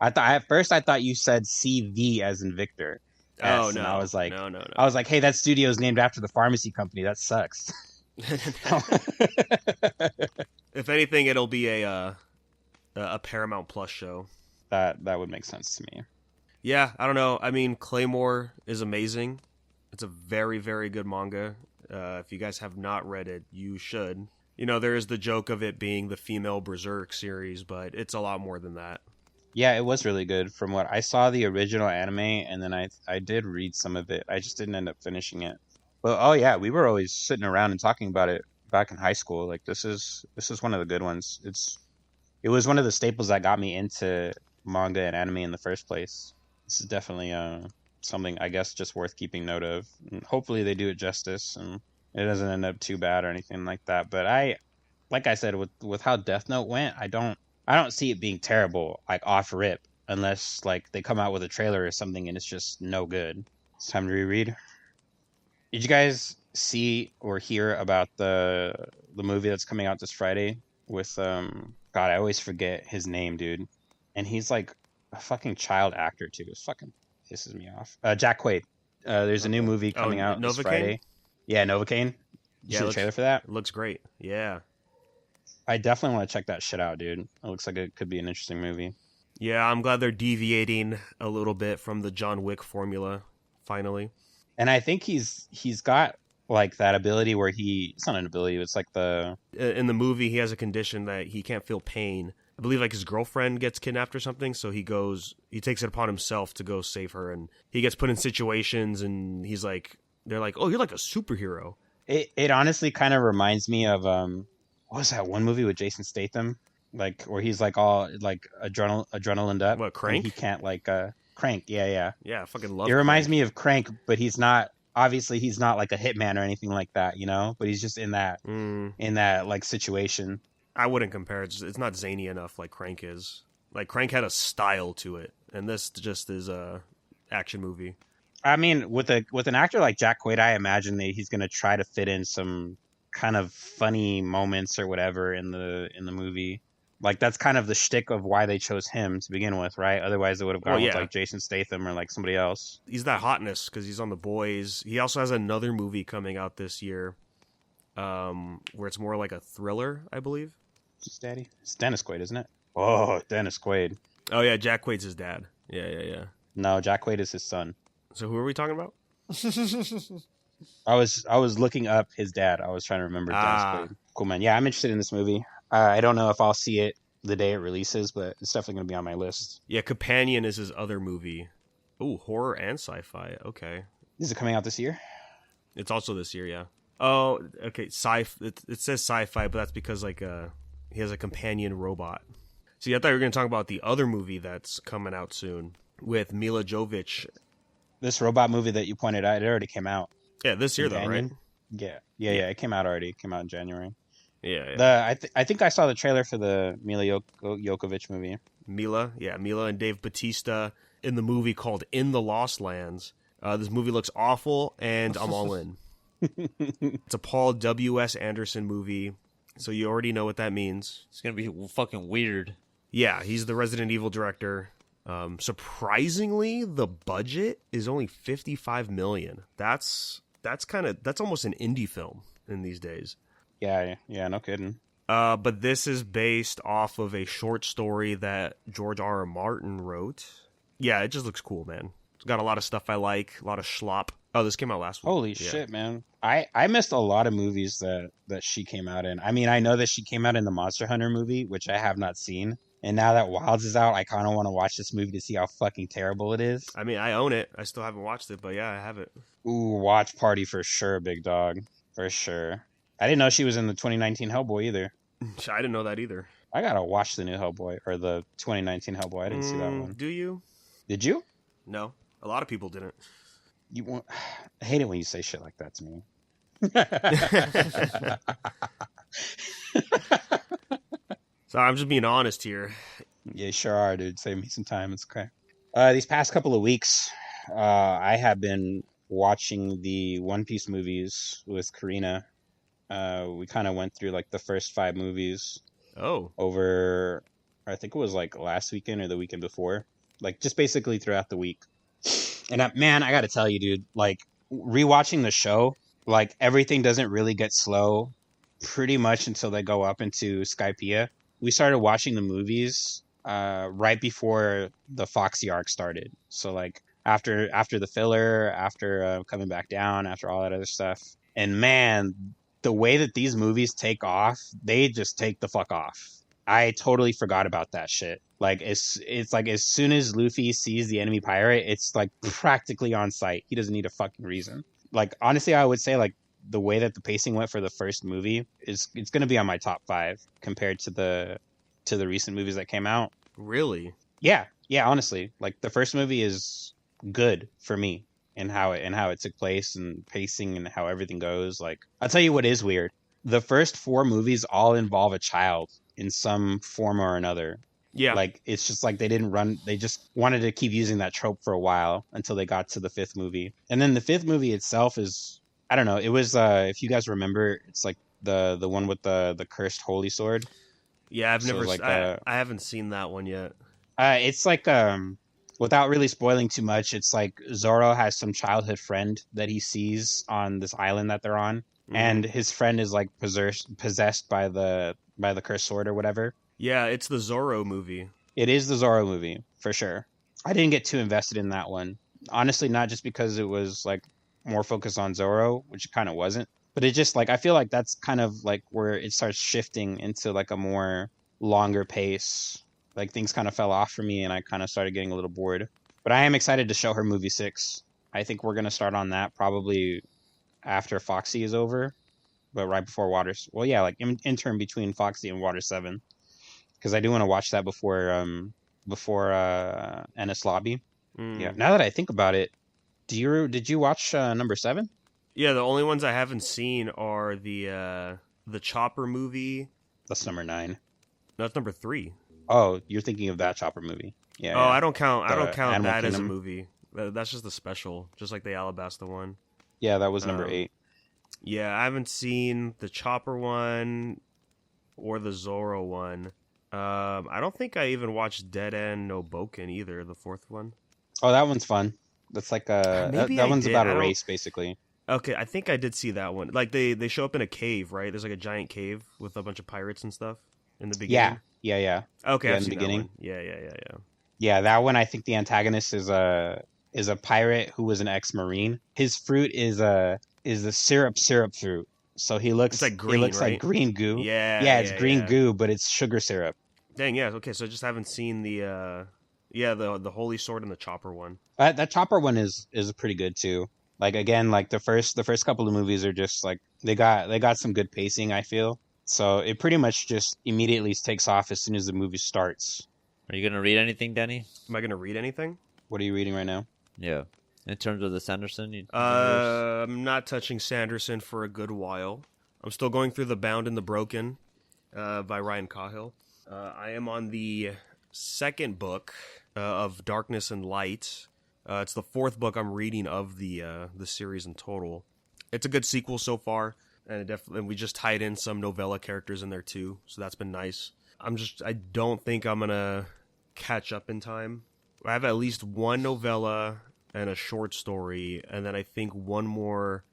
Speaker 1: At first I thought you said CV as in Victor.
Speaker 2: Oh
Speaker 1: S,
Speaker 2: no!
Speaker 1: And I was like,
Speaker 2: no.
Speaker 1: I was like, hey, that studio is named after the pharmacy company. That sucks.
Speaker 2: If anything, it'll be a Paramount Plus show.
Speaker 1: That would make sense to me.
Speaker 2: Yeah, I don't know. I mean, Claymore is amazing. It's a very, very good manga. If you guys have not read it, you should. There is the joke of it being the female Berserk series, but it's a lot more than that.
Speaker 1: Yeah, it was really good. From what I saw, the original anime, and then I did read some of it. I just didn't end up finishing it. But oh yeah, we were always sitting around and talking about it back in high school. Like this is one of the good ones. It was one of the staples that got me into manga and anime in the first place. This is definitely something I guess just worth keeping note of. And hopefully they do it justice and it doesn't end up too bad or anything like that. But like I said, with how Death Note went, I don't see it being terrible like off rip unless like they come out with a trailer or something and it's just no good. It's time to reread. Did you guys see or hear about the movie that's coming out this Friday with God, I always forget his name, dude. And he's like a fucking child actor too. It fucking pisses me off. Jack Quaid. There's a new movie coming out this
Speaker 2: Novocaine?
Speaker 1: Friday. Yeah, Novocaine. You see the trailer for that?
Speaker 2: It looks great. Yeah.
Speaker 1: I definitely want to check that shit out, dude. It looks like it could be an interesting movie.
Speaker 2: Yeah, I'm glad they're deviating a little bit from the John Wick formula, finally.
Speaker 1: And I think he's got like that ability where it's not an ability, it's like
Speaker 2: in the movie he has a condition that he can't feel pain. I believe like his girlfriend gets kidnapped or something, so he takes it upon himself to go save her, and he gets put in situations and they're like, "Oh, you're like a superhero."
Speaker 1: It honestly kind of reminds me of what was that one movie with Jason Statham? Like where he's like all like adrenaline up.
Speaker 2: What, Crank?
Speaker 1: He can't like Crank, yeah.
Speaker 2: Yeah, I fucking love
Speaker 1: It reminds
Speaker 2: Crank.
Speaker 1: me of Crank, but he's not like a hitman or anything like that, but he's just in that like situation.
Speaker 2: I wouldn't compare it. It's not zany enough like Crank is. Like Crank had a style to it, and this just is a action movie.
Speaker 1: I mean, with an actor like Jack Quaid, I imagine that he's going to try to fit in some kind of funny moments or whatever in the movie. Like that's kind of the shtick of why they chose him to begin with, right? Otherwise, they would have
Speaker 2: Well,
Speaker 1: gone with
Speaker 2: yeah,
Speaker 1: like Jason Statham or like somebody else.
Speaker 2: he's that hotness because he's on The Boys. He also has another movie coming out this year, where it's more like a thriller, I believe.
Speaker 1: His daddy, it's Dennis Quaid, isn't it? Oh, Dennis Quaid.
Speaker 2: Oh yeah, Jack Quaid's his dad. Yeah.
Speaker 1: No, Jack Quaid is his son.
Speaker 2: So who are we talking about?
Speaker 1: I was looking up his dad. I was trying to remember Dennis
Speaker 2: Ah,
Speaker 1: Quaid. Cool, man. Yeah, I'm interested in this movie. I don't know if I'll see it the day it releases, but it's definitely going to be on my list.
Speaker 2: yeah. Companion is his other movie. Ooh, horror and sci-fi. Okay,
Speaker 1: Is it coming out this year?
Speaker 2: it's also this year. Yeah. Oh, okay. It says sci-fi, but that's because he has a companion robot. See, I thought you were going to talk about the other movie that's coming out soon with Mila Jovovich.
Speaker 1: This robot movie that you pointed out, it already came out.
Speaker 2: Yeah, this year though, right?
Speaker 1: Yeah. It came out already. It came out in January.
Speaker 2: Yeah.
Speaker 1: I think I saw the trailer for the Mila Jokovic movie.
Speaker 2: Mila and Dave Bautista in the movie called In the Lost Lands. This movie looks awful, and I'm all in. It's a Paul W.S. Anderson movie, so you already know what that means.
Speaker 3: It's gonna be fucking weird.
Speaker 2: Yeah, he's the Resident Evil director. Surprisingly, the budget is only $55 million. That's almost an indie film in these days.
Speaker 1: Yeah, no kidding.
Speaker 2: But this is based off of a short story that George R. R. Martin wrote. Yeah, it just looks cool, man. It's got a lot of stuff I like, a lot of schlop. Oh, this came out last week.
Speaker 1: Holy shit, man. I missed a lot of movies that she came out in. I mean, I know that she came out in the Monster Hunter movie, which I have not seen. And now that Wilds is out, I kind of want to watch this movie to see how fucking terrible it is.
Speaker 2: I mean, I own it. I still haven't watched it, but yeah, I have it.
Speaker 1: Ooh, watch party for sure, big dog. For sure. I didn't know she was in the 2019 Hellboy either.
Speaker 2: I didn't know that either.
Speaker 1: I gotta watch the new Hellboy, or the 2019 Hellboy. I didn't see that one.
Speaker 2: Do you?
Speaker 1: Did you?
Speaker 2: No. A lot of people didn't.
Speaker 1: You want? I hate it when you say shit like that to me.
Speaker 2: So I'm just being honest here.
Speaker 1: Yeah, sure are, dude. Save me some time. It's okay. These past couple of weeks, I have been watching the One Piece movies with Karina. We kind of went through like the first 5 movies
Speaker 2: Oh.
Speaker 1: over, I think it was like last weekend or the weekend before. Like just basically throughout the week. And man, I got to tell you, dude, like rewatching the show, like everything doesn't really get slow pretty much until they go up into Skypiea. We started watching the movies right before the Foxy arc started. So like after the filler, after coming back down, after all that other stuff. And man, the way that these movies take off, they just take the fuck off. I totally forgot about that shit. Like it's like as soon as Luffy sees the enemy pirate, it's like practically on sight. He doesn't need a fucking reason. Like honestly, I would say like the way that the pacing went for the first movie it's going to be on my top 5 compared to the recent movies that came out.
Speaker 2: Really?
Speaker 1: Yeah, honestly, like the first movie is good for me and how it took place and pacing and how everything goes. Like I'll tell you what is weird. The first 4 movies all involve a child in some form or another.
Speaker 2: Yeah.
Speaker 1: Like it's just like they just wanted to keep using that trope for a while until they got to the 5th movie. And then the 5th movie itself is, I don't know, it was if you guys remember, it's like the one with the cursed holy sword.
Speaker 2: Yeah, I've
Speaker 1: So
Speaker 2: never
Speaker 1: like,
Speaker 2: I haven't seen that one yet.
Speaker 1: It's like without really spoiling too much, it's like Zoro has some childhood friend that he sees on this island that they're on, and his friend is like possessed by the cursed sword or whatever.
Speaker 2: Yeah, it's the Zorro movie.
Speaker 1: It is the Zoro movie for sure. I didn't get too invested in that one, honestly, not just because it was like more focused on Zoro, which it kind of wasn't, but it just like I feel like that's kind of like where it starts shifting into like a more longer pace. Like things kind of fell off for me and I kind of started getting a little bored. But I am excited to show her movie 6. I think we're going to start on that probably after Foxy is over, but right before Waters. Well, yeah, like interim between Foxy and Water 7. Because I do want to watch that before Ennis Lobby. Yeah. Now that I think about it, did you watch number 7?
Speaker 2: Yeah, the only ones I haven't seen are the Chopper movie.
Speaker 1: That's number 9.
Speaker 2: No, that's number 3.
Speaker 1: Oh, you're thinking of that Chopper movie. Yeah.
Speaker 2: Oh,
Speaker 1: yeah.
Speaker 2: I don't count
Speaker 1: Animal
Speaker 2: that as a
Speaker 1: Kingdom.
Speaker 2: movie. That's just the special, just like the Alabasta one.
Speaker 1: Yeah, that was number 8.
Speaker 2: Yeah, I haven't seen the Chopper one or the Zorro one. I don't think I even watched Dead End No Boken either, the fourth one.
Speaker 1: Oh, that one's fun. That's like
Speaker 2: Maybe
Speaker 1: that
Speaker 2: I
Speaker 1: one's
Speaker 2: did.
Speaker 1: about a
Speaker 2: I don't.
Speaker 1: race basically.
Speaker 2: Okay, I think I did see that one. Like they show up in a cave, right? There's like a giant cave with a bunch of pirates and stuff in the
Speaker 1: Yeah,
Speaker 2: beginning.
Speaker 1: yeah.
Speaker 2: Okay,
Speaker 1: Yeah,
Speaker 2: I've
Speaker 1: in the
Speaker 2: seen that
Speaker 1: beginning.
Speaker 2: one. Yeah.
Speaker 1: Yeah, that one I think the antagonist is a pirate who was an ex-marine. His fruit is the syrup fruit. So
Speaker 2: It's like
Speaker 1: he
Speaker 2: green,
Speaker 1: looks like
Speaker 2: right?
Speaker 1: green goo.
Speaker 2: Yeah,
Speaker 1: Yeah, it's
Speaker 2: yeah,
Speaker 1: green
Speaker 2: yeah.
Speaker 1: goo, but it's sugar syrup.
Speaker 2: Dang, yeah. Okay, so I just haven't seen the the Holy Sword and the Chopper one.
Speaker 1: That chopper one is pretty good too. Like again, like the first couple of movies are just like they got some good pacing, I feel. So it pretty much just immediately takes off as soon as the movie starts.
Speaker 3: Are you gonna read anything, Danny?
Speaker 2: Am I gonna read anything?
Speaker 1: What are you reading right now?
Speaker 3: Yeah. In terms of the Sanderson universe.
Speaker 2: I'm not touching Sanderson for a good while. I'm still going through The Bound and the Broken by Ryan Cahill. I am on the second book of Darkness and Light. It's the fourth book I'm reading of the series in total. It's a good sequel so far, and we just tied in some novella characters in there too, so that's been nice. I don't think I'm gonna catch up in time. I have at least one novella and a short story, and then I think one more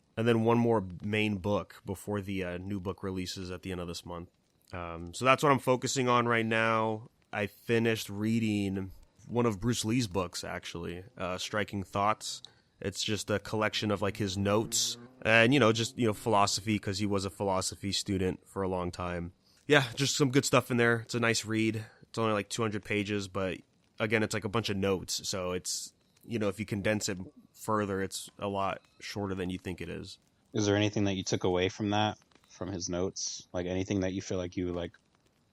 Speaker 2: main book before the new book releases at the end of this month. So that's what I'm focusing on right now. I finished reading one of Bruce Lee's books, actually, Striking Thoughts. It's just a collection of like his notes and just philosophy, because he was a philosophy student for a long time. Yeah, just some good stuff in there. It's a nice read. It's only like 200 pages, but again, it's like a bunch of notes, so it's if you condense it further, it's a lot shorter than you think it is.
Speaker 1: Is there anything that you took away from that, from his notes? Like anything that you feel like you like,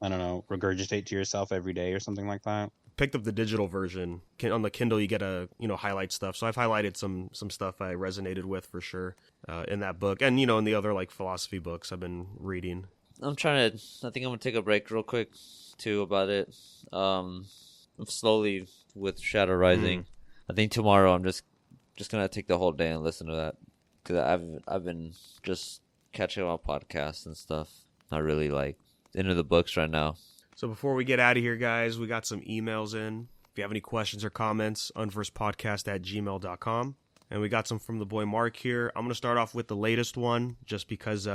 Speaker 1: I don't know, regurgitate to yourself every day or something like that?
Speaker 2: Picked up the digital version. On the Kindle, you get a highlight stuff. So I've highlighted some stuff I resonated with for sure in that book, and in the other like philosophy books I've been reading.
Speaker 3: I think I'm gonna take a break real quick too about it. Slowly with Shadow Rising. I think tomorrow I'm just gonna take the whole day and listen to that, because I've been just catching up on podcasts and stuff. Not really like into the books right now.
Speaker 2: So before we get out of here, guys, we got some emails in. If you have any questions or comments, unversedpodcast@gmail.com. And we got some from the boy Mark here. I'm going to start off with the latest one, just because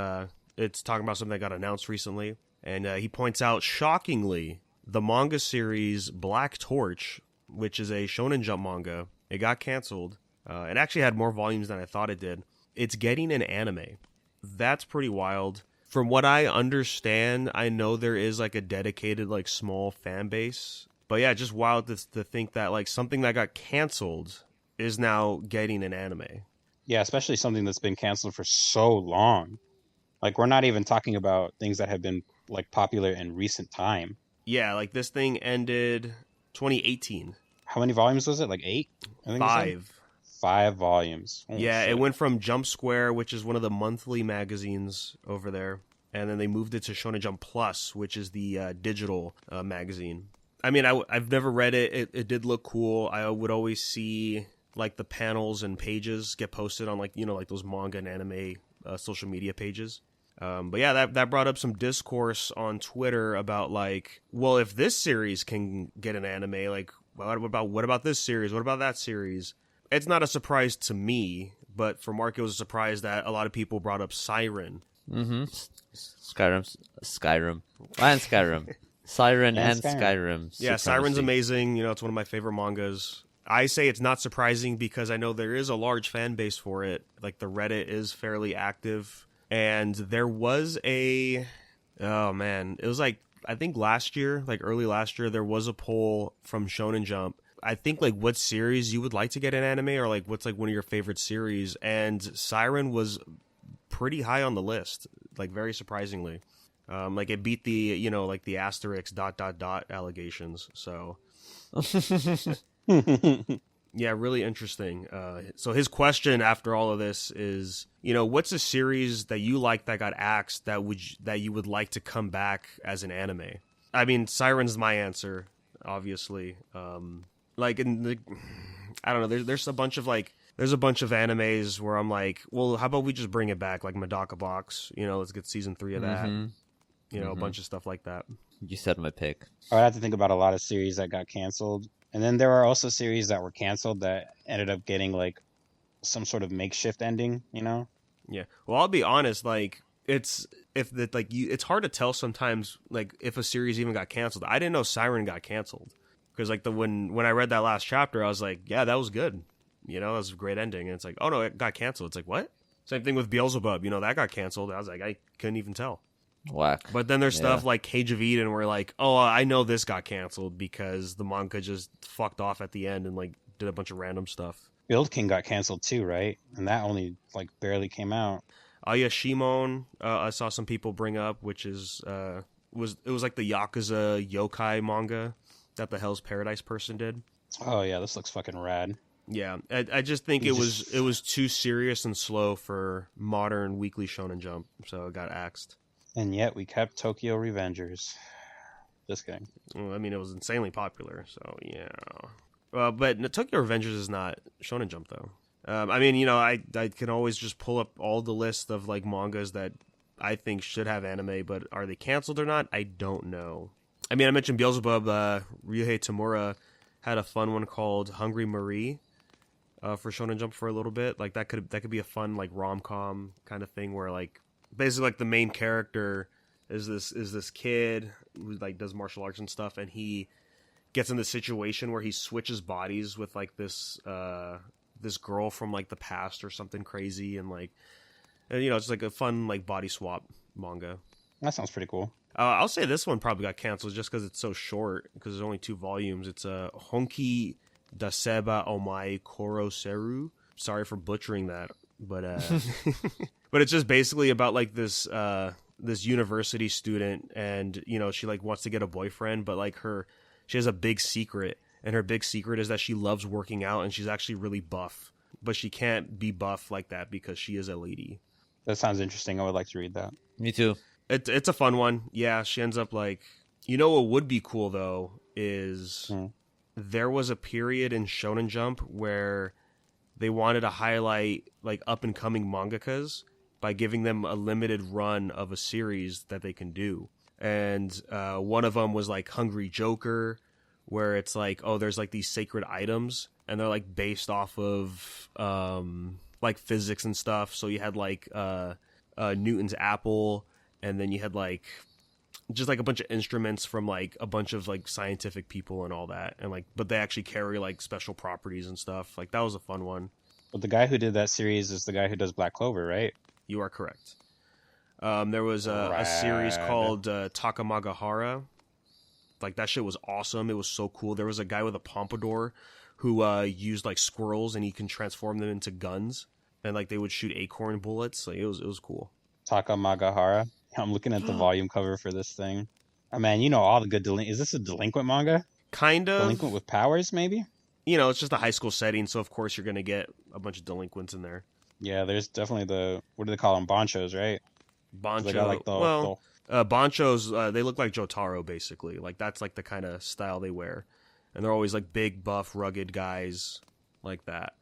Speaker 2: it's talking about something that got announced recently. And he points out, shockingly, the manga series Black Torch, which is a Shonen Jump manga, it got canceled. It actually had more volumes than I thought it did. It's getting an anime. That's pretty wild. From what I understand, I know there is like a dedicated like small fan base. But yeah, just wild to think that like something that got canceled is now getting an anime.
Speaker 1: Yeah, especially something that's been canceled for so long. Like we're not even talking about things that have been like popular in recent time.
Speaker 2: Yeah, like this thing ended 2018.
Speaker 1: How many volumes was it? Like 8? I think you said?
Speaker 2: 5.
Speaker 1: 5 volumes. Holy
Speaker 2: Yeah,
Speaker 1: shit.
Speaker 2: it went from Jump Square, which is one of the monthly magazines over there, and then they moved it to Shonen Jump Plus, which is the digital magazine. I mean, I've never read it. It did look cool. I would always see like the panels and pages get posted on like like those manga and anime social media pages. But yeah, that brought up some discourse on Twitter about like, well, if this series can get an anime, like what about this series? What about that series? It's not a surprise to me, but for Mark, it was a surprise that a lot of people brought up Siren.
Speaker 3: Mm-hmm. Skyrim. And Skyrim. Siren and Skyrim.
Speaker 2: Yeah,
Speaker 3: Supremacy.
Speaker 2: Siren's amazing. It's one of my favorite mangas. I say it's not surprising because I know there is a large fan base for it. Like the Reddit is fairly active. And there was it was like, I think last year, like early last year, there was a poll from Shonen Jump. I think like what series you would like to get an anime, or like what's like one of your favorite series, and Siren was pretty high on the list, like very surprisingly. Like it beat the like the asterisk ... allegations. So yeah, really interesting. So his question after all of this is, what's a series that you like that got axed that you would like to come back as an anime? I mean, Siren's my answer, obviously. Like in the, I don't know. There's a bunch of animes where I'm like, well, how about we just bring it back, like Madoka Box? Let's get season 3 of that.
Speaker 3: Mm-hmm.
Speaker 2: you know, a bunch of stuff like that.
Speaker 3: You said my pick.
Speaker 1: I would have to think about a lot of series that got canceled, and then there are also series that were canceled that ended up getting like some sort of makeshift ending. You know?
Speaker 2: Yeah. Well, I'll be honest. Like, it's it's hard to tell sometimes. Like, if a series even got canceled. I didn't know Siren got canceled because like when I read that last chapter, I was like, yeah, that was good. You know, that was a great ending. And it's like, oh no, it got canceled. It's like, what? Same thing with Beelzebub. You know, that got canceled. I was like, I couldn't even tell.
Speaker 3: Whack.
Speaker 2: But then there's stuff like Cage of Eden where like, oh, I know this got canceled because the manga just fucked off at the end and like did a bunch of random stuff.
Speaker 1: Build King got canceled too, right? And that only like barely came out.
Speaker 2: Oh yeah, Shimon. I saw some people bring up, which is was like the Yakuza yokai manga that the Hell's Paradise person did.
Speaker 1: Oh yeah, this looks fucking rad.
Speaker 2: Yeah, I just think it was too serious and slow for modern weekly Shonen Jump, so it got axed.
Speaker 1: And yet we kept Tokyo Revengers. Just kidding.
Speaker 2: Well, I mean, it was insanely popular, so yeah. But Tokyo Revengers is not Shonen Jump though. I mean, you know, I can always just pull up all the list of like mangas that I think should have anime, but are they canceled or not? I don't know. I mean, I mentioned Beelzebub. Ryuhei Tamura had a fun one called Hungry Marie for Shonen Jump for a little bit. Like that could be a fun like rom-com kind of thing where like basically like the main character is this kid who like does martial arts and stuff, and he gets in this situation where he switches bodies with like this girl from like the past or something crazy, and like, and, you know, it's like a fun like body swap manga.
Speaker 1: That sounds pretty cool.
Speaker 2: I'll say this one probably got canceled just because it's so short, because there's only 2 volumes. It's a Honki Daseba Omae Koroseru. Sorry for butchering that, but but it's just basically about like this university student, and you know, she like wants to get a boyfriend, but like she has a big secret, and her big secret is that she loves working out, and she's actually really buff, but she can't be buff like that because she is a lady.
Speaker 1: That sounds interesting. I would like to read that.
Speaker 3: Me too.
Speaker 2: It's a fun one. Yeah, she ends up like, you know what would be cool though is there was a period in Shonen Jump where they wanted to highlight like up and coming mangakas by giving them a limited run of a series that they can do. And one of them was like Hungry Joker, where it's like, oh, there's like these sacred items, and they're like based off of like physics and stuff. So you had like Newton's apple, and then you had like just like a bunch of instruments from like a bunch of like scientific people and all that, and like, but they actually carry like special properties and stuff. Like that was a fun one.
Speaker 1: But the guy who did that series is the guy who does Black Clover, right?
Speaker 2: You are correct. There was a series called Takamagahara. Like that shit was awesome. It was so cool. There was a guy with a pompadour who used like squirrels, and he can transform them into guns, and like they would shoot acorn bullets. Like it was cool.
Speaker 1: Takamagahara. I'm looking at the volume cover for this thing. Oh man, you know all the good is this a delinquent manga?
Speaker 2: Kind of.
Speaker 1: Delinquent with powers, maybe?
Speaker 2: You know, it's just a high school setting, so of course you're gonna get a bunch of delinquents in there.
Speaker 1: Yeah, there's definitely what do they call them? Bonchos, right?
Speaker 2: Boncho.
Speaker 1: Like
Speaker 2: bonchos, they look like Jotaro, basically. Like, that's, like, the kind of style they wear. And they're always, like, big, buff, rugged guys like that.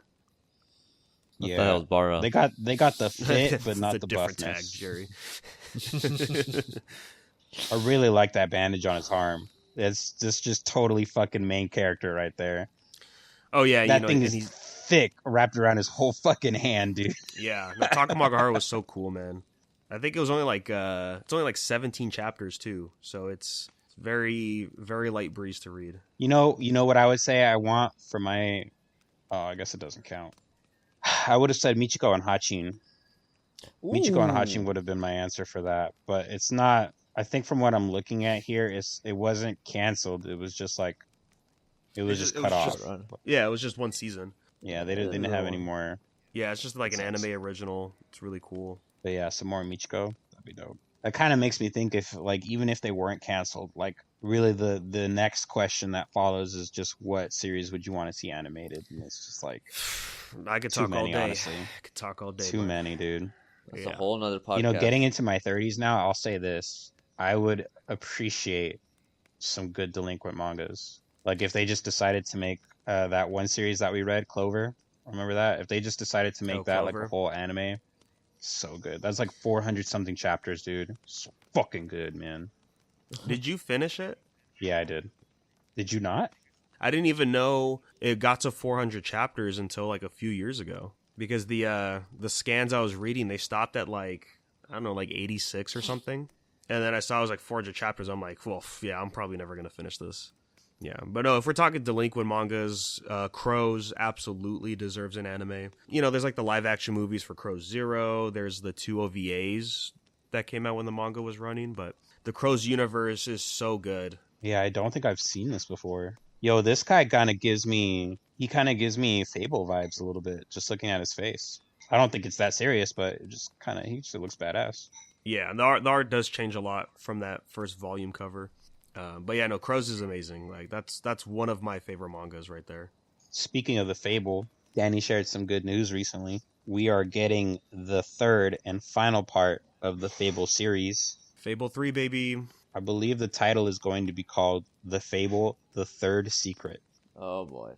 Speaker 3: What the hell's Bara?
Speaker 1: They got the fit, but not the
Speaker 2: different
Speaker 1: buffness.
Speaker 2: Tag, Gerry.
Speaker 1: I really like that bandage on his arm. It's just totally fucking main character right there.
Speaker 2: Oh, yeah.
Speaker 1: That thing is thick, wrapped around his whole fucking hand, dude.
Speaker 2: Yeah. No, Takamagahara was so cool, man. I think it was only like 17 chapters too, so it's very, very light breeze to read.
Speaker 1: You know what I would say I want for my I guess it doesn't count. I would have said Michiko and Hachin. Ooh. Michiko and Hachin would have been my answer for that, but it's not. I think from what I'm looking at here, it wasn't canceled. It was just like it was just cut off.
Speaker 2: Yeah, it was just one season.
Speaker 1: Yeah, they didn't have any more.
Speaker 2: Yeah, it's just like an anime original. It's really cool.
Speaker 1: But yeah, some more Michiko. That'd be dope. That kind of makes me think even if they weren't canceled, like really the next question that follows is just what series would you want to see animated? And it's just like
Speaker 2: I could talk all day.
Speaker 1: Honestly.
Speaker 2: I could talk all day.
Speaker 1: Too many, dude.
Speaker 3: That's a whole nother podcast.
Speaker 1: You know, getting into my 30s now, I'll say this. I would appreciate some good delinquent mangas. Like if they just decided to make that one series that we read, Clover. Remember that? If they just decided to make that Clover. Like a whole anime. So good. That's like 400 something chapters, dude. So fucking good, man.
Speaker 2: Did you finish it?
Speaker 1: Yeah, I did. Did you not?
Speaker 2: I didn't even know it got to 400 chapters until like a few years ago. Because the scans I was reading, they stopped at like, I don't know, like 86 or something. And then I saw it was like 400 chapters. I'm like, well, yeah, I'm probably never going to finish this. Yeah, but no, if we're talking delinquent mangas, Crows absolutely deserves an anime. You know, there's like the live action movies for Crows Zero. There's the 2 OVAs that came out when the manga was running. But the Crows universe is so good.
Speaker 1: Yeah, I don't think I've seen this before. Yo, this guy kind of gives me Fable vibes a little bit, just looking at his face. I don't think it's that serious, but it just he just looks badass.
Speaker 2: Yeah, and the art does change a lot from that first volume cover. But yeah, no, Crows is amazing. Like that's one of my favorite mangas right there.
Speaker 1: Speaking of the Fable, Danny shared some good news recently. We are getting the third and final part of the Fable series.
Speaker 2: Fable 3, baby.
Speaker 1: I believe the title is going to be called The Fable, The Third Secret.
Speaker 3: Oh boy,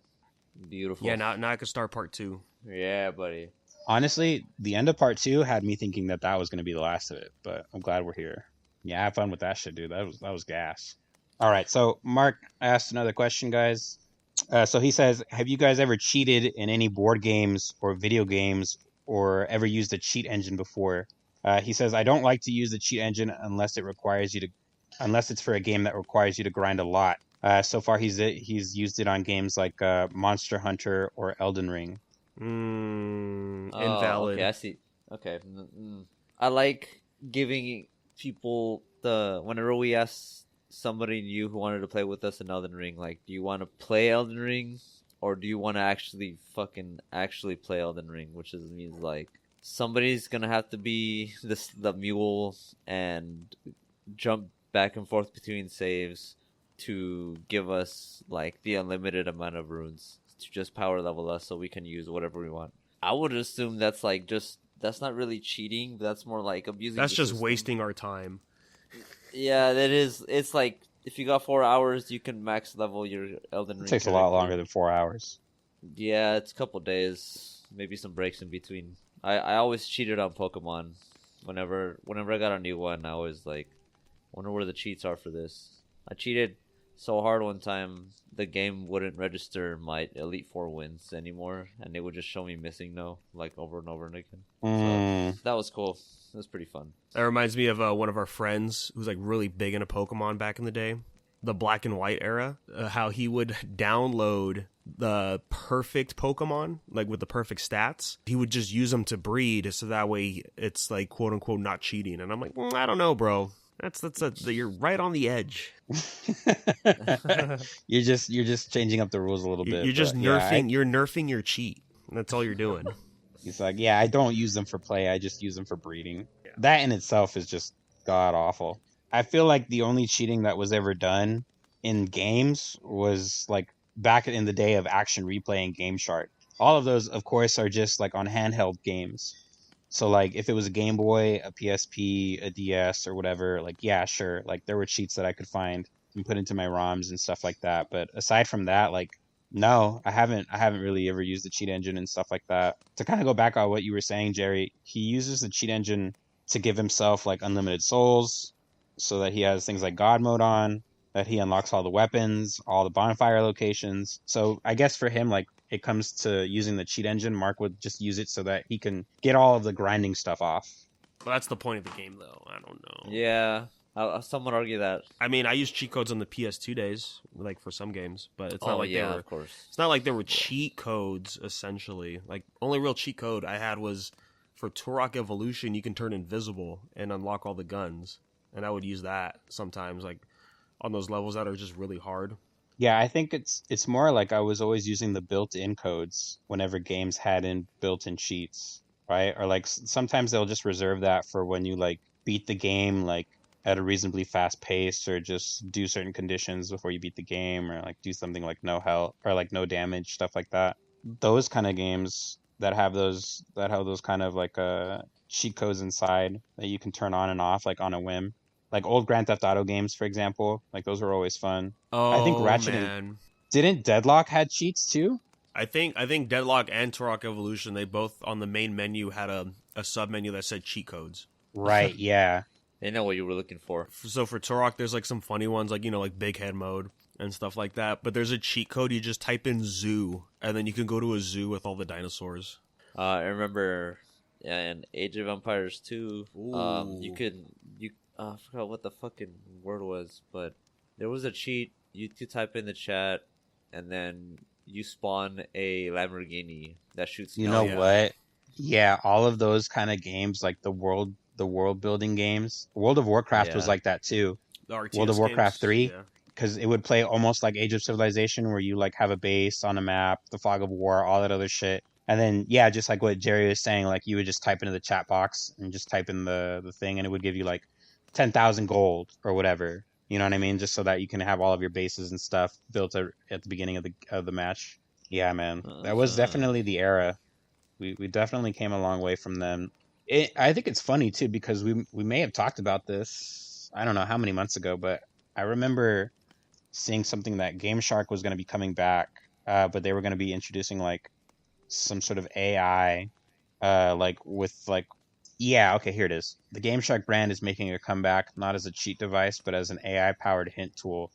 Speaker 3: beautiful.
Speaker 2: Yeah, now I could start part 2.
Speaker 3: Yeah, buddy.
Speaker 1: Honestly, the end of part 2 had me thinking that was going to be the last of it, but I'm glad we're here. Yeah, have fun with that shit, dude. That was gas. All right, so Mark asked another question, guys. So he says, have you guys ever cheated in any board games or video games or ever used a cheat engine before? He says, I don't like to use the cheat engine unless it's for a game that requires you to grind a lot. So far, he's used it on games like Monster Hunter or Elden Ring.
Speaker 2: Invalid.
Speaker 3: Okay, I see. Okay. I like giving people whenever we ask somebody new who wanted to play with us in Elden Ring, like, do you want to play Elden Ring or do you want to actually play Elden Ring? Which means like somebody's gonna have to be the mule and jump back and forth between saves to give us like the unlimited amount of runes to just power level us so we can use whatever we want. I would assume that's like that's not really cheating, but that's more like abusing.
Speaker 2: That's just
Speaker 3: system.
Speaker 2: wasting our time.
Speaker 3: Yeah, that is. It's like if you got 4 hours, you can max level your Elden Ring.
Speaker 1: It takes a lot longer than 4 hours.
Speaker 3: Yeah, it's a couple days, maybe some breaks in between. I always cheated on Pokemon. Whenever I got a new one, I was like, wonder where the cheats are for this. I cheated so hard one time, the game wouldn't register my Elite Four wins anymore, and it would just show me missing like over and over and again. So that was cool. It was pretty fun.
Speaker 2: That reminds me of one of our friends who's like really big into Pokemon back in the day, the black and white era. How he would download the perfect Pokemon, like with the perfect stats. He would just use them to breed, so that way it's like quote unquote not cheating. And I'm like, I don't know, bro. You're right on the edge.
Speaker 1: You're just changing up the rules a little bit.
Speaker 2: You're just nerfing. You're nerfing your cheat. That's all you're doing.
Speaker 1: He's like, yeah, I don't use them for play. I just use them for breeding. Yeah. That in itself is just god awful. I feel like the only cheating that was ever done in games was like back in the day of Action Replay and Game Shark. All of those, of course, are just like on handheld games. So like if it was a Game Boy, a PSP, a DS, or whatever, like yeah, sure, like there were cheats that I could find and put into my ROMs and stuff like that. But aside from that, like no, I haven't really ever used the cheat engine and stuff like that. To kind of go back on what you were saying, Gerry, he uses the cheat engine to give himself like unlimited souls, so that he has things like God mode on, that he unlocks all the weapons, all the bonfire locations. So I guess for him, like it comes to using the cheat engine, Mark would just use it so that he can get all of the grinding stuff off.
Speaker 2: Well, that's the point of the game, though. I don't know.
Speaker 3: Yeah, some would argue that.
Speaker 2: I mean, I used cheat codes on the PS2 days, like for some games, but it's not like they were.
Speaker 3: Of course.
Speaker 2: It's not like there were cheat codes. Essentially, like only real cheat code I had was for Turok Evolution. You can turn invisible and unlock all the guns, and I would use that sometimes, like on those levels that are just really hard.
Speaker 1: Yeah, I think it's more like I was always using the built-in codes whenever games had built-in cheats, right? Or like sometimes they'll just reserve that for when you like beat the game like at a reasonably fast pace, or just do certain conditions before you beat the game, or like do something like no health or like no damage, stuff like that. Those kind of games that have those kind of like cheat codes inside that you can turn on and off like on a whim. Like old Grand Theft Auto games, for example, like those were always fun.
Speaker 2: Oh,
Speaker 1: I think Ratchet didn't Deadlock had cheats too?
Speaker 2: I think Deadlock and Turok Evolution, they both on the main menu had a sub menu that said cheat codes.
Speaker 1: Right, yeah.
Speaker 3: They know what you were looking for.
Speaker 2: So for Turok, there's like some funny ones, like like big head mode and stuff like that. But there's a cheat code. You just type in zoo, and then you can go to a zoo with all the dinosaurs.
Speaker 3: I remember, yeah, in Age of Empires 2, I forgot what the fucking word was, but there was a cheat. You could type in the chat, and then you spawn a Lamborghini that shoots.
Speaker 1: You know
Speaker 2: yeah.
Speaker 1: what? Yeah, all of those kind of games, like the world building games. World of Warcraft was
Speaker 3: Yeah.
Speaker 1: like that too.
Speaker 2: The RTS
Speaker 1: World of Warcraft
Speaker 2: games,
Speaker 1: 3,
Speaker 2: yeah.
Speaker 1: because it would play almost like Age of Civilization, where you like have a base on a map, the fog of war, all that other shit. And then yeah, just like what Gerry was saying, like you would just type into the chat box and just type in the thing, and it would give you like 10,000 gold or whatever. You know what I mean? Just so that you can have all of your bases and stuff built at the beginning of the match. Yeah, man, that was definitely the era. We definitely came a long way from them. I think it's funny too because we may have talked about this. I don't know how many months ago, but I remember seeing something that Game Shark was going to be coming back, but they were going to be introducing like some sort of AI, like with like, yeah, okay, here it is. The Game Shark brand is making a comeback, not as a cheat device, but as an AI powered hint tool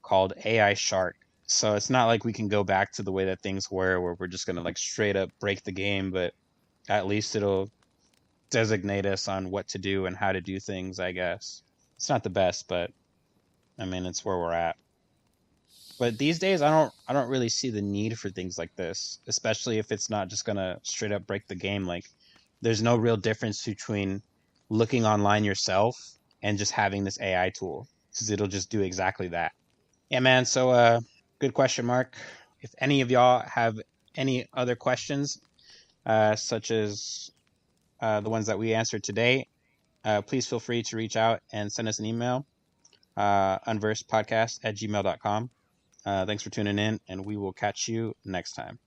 Speaker 1: called AI Shark. So it's not like we can go back to the way that things were, where we're just gonna like straight up break the game, but at least it'll designate us on what to do and how to do things, I guess. It's not the best, but I mean it's where we're at. But these days I don't really see the need for things like this, especially if it's not just gonna straight up break the game. Like there's no real difference between looking online yourself and just having this AI tool, because it'll just do exactly that. Yeah, man. So good question, Mark. If any of y'all have any other questions, such as the ones that we answered today, please feel free to reach out and send us an email, unversedpodcast@gmail.com. Thanks for tuning in, and we will catch you next time.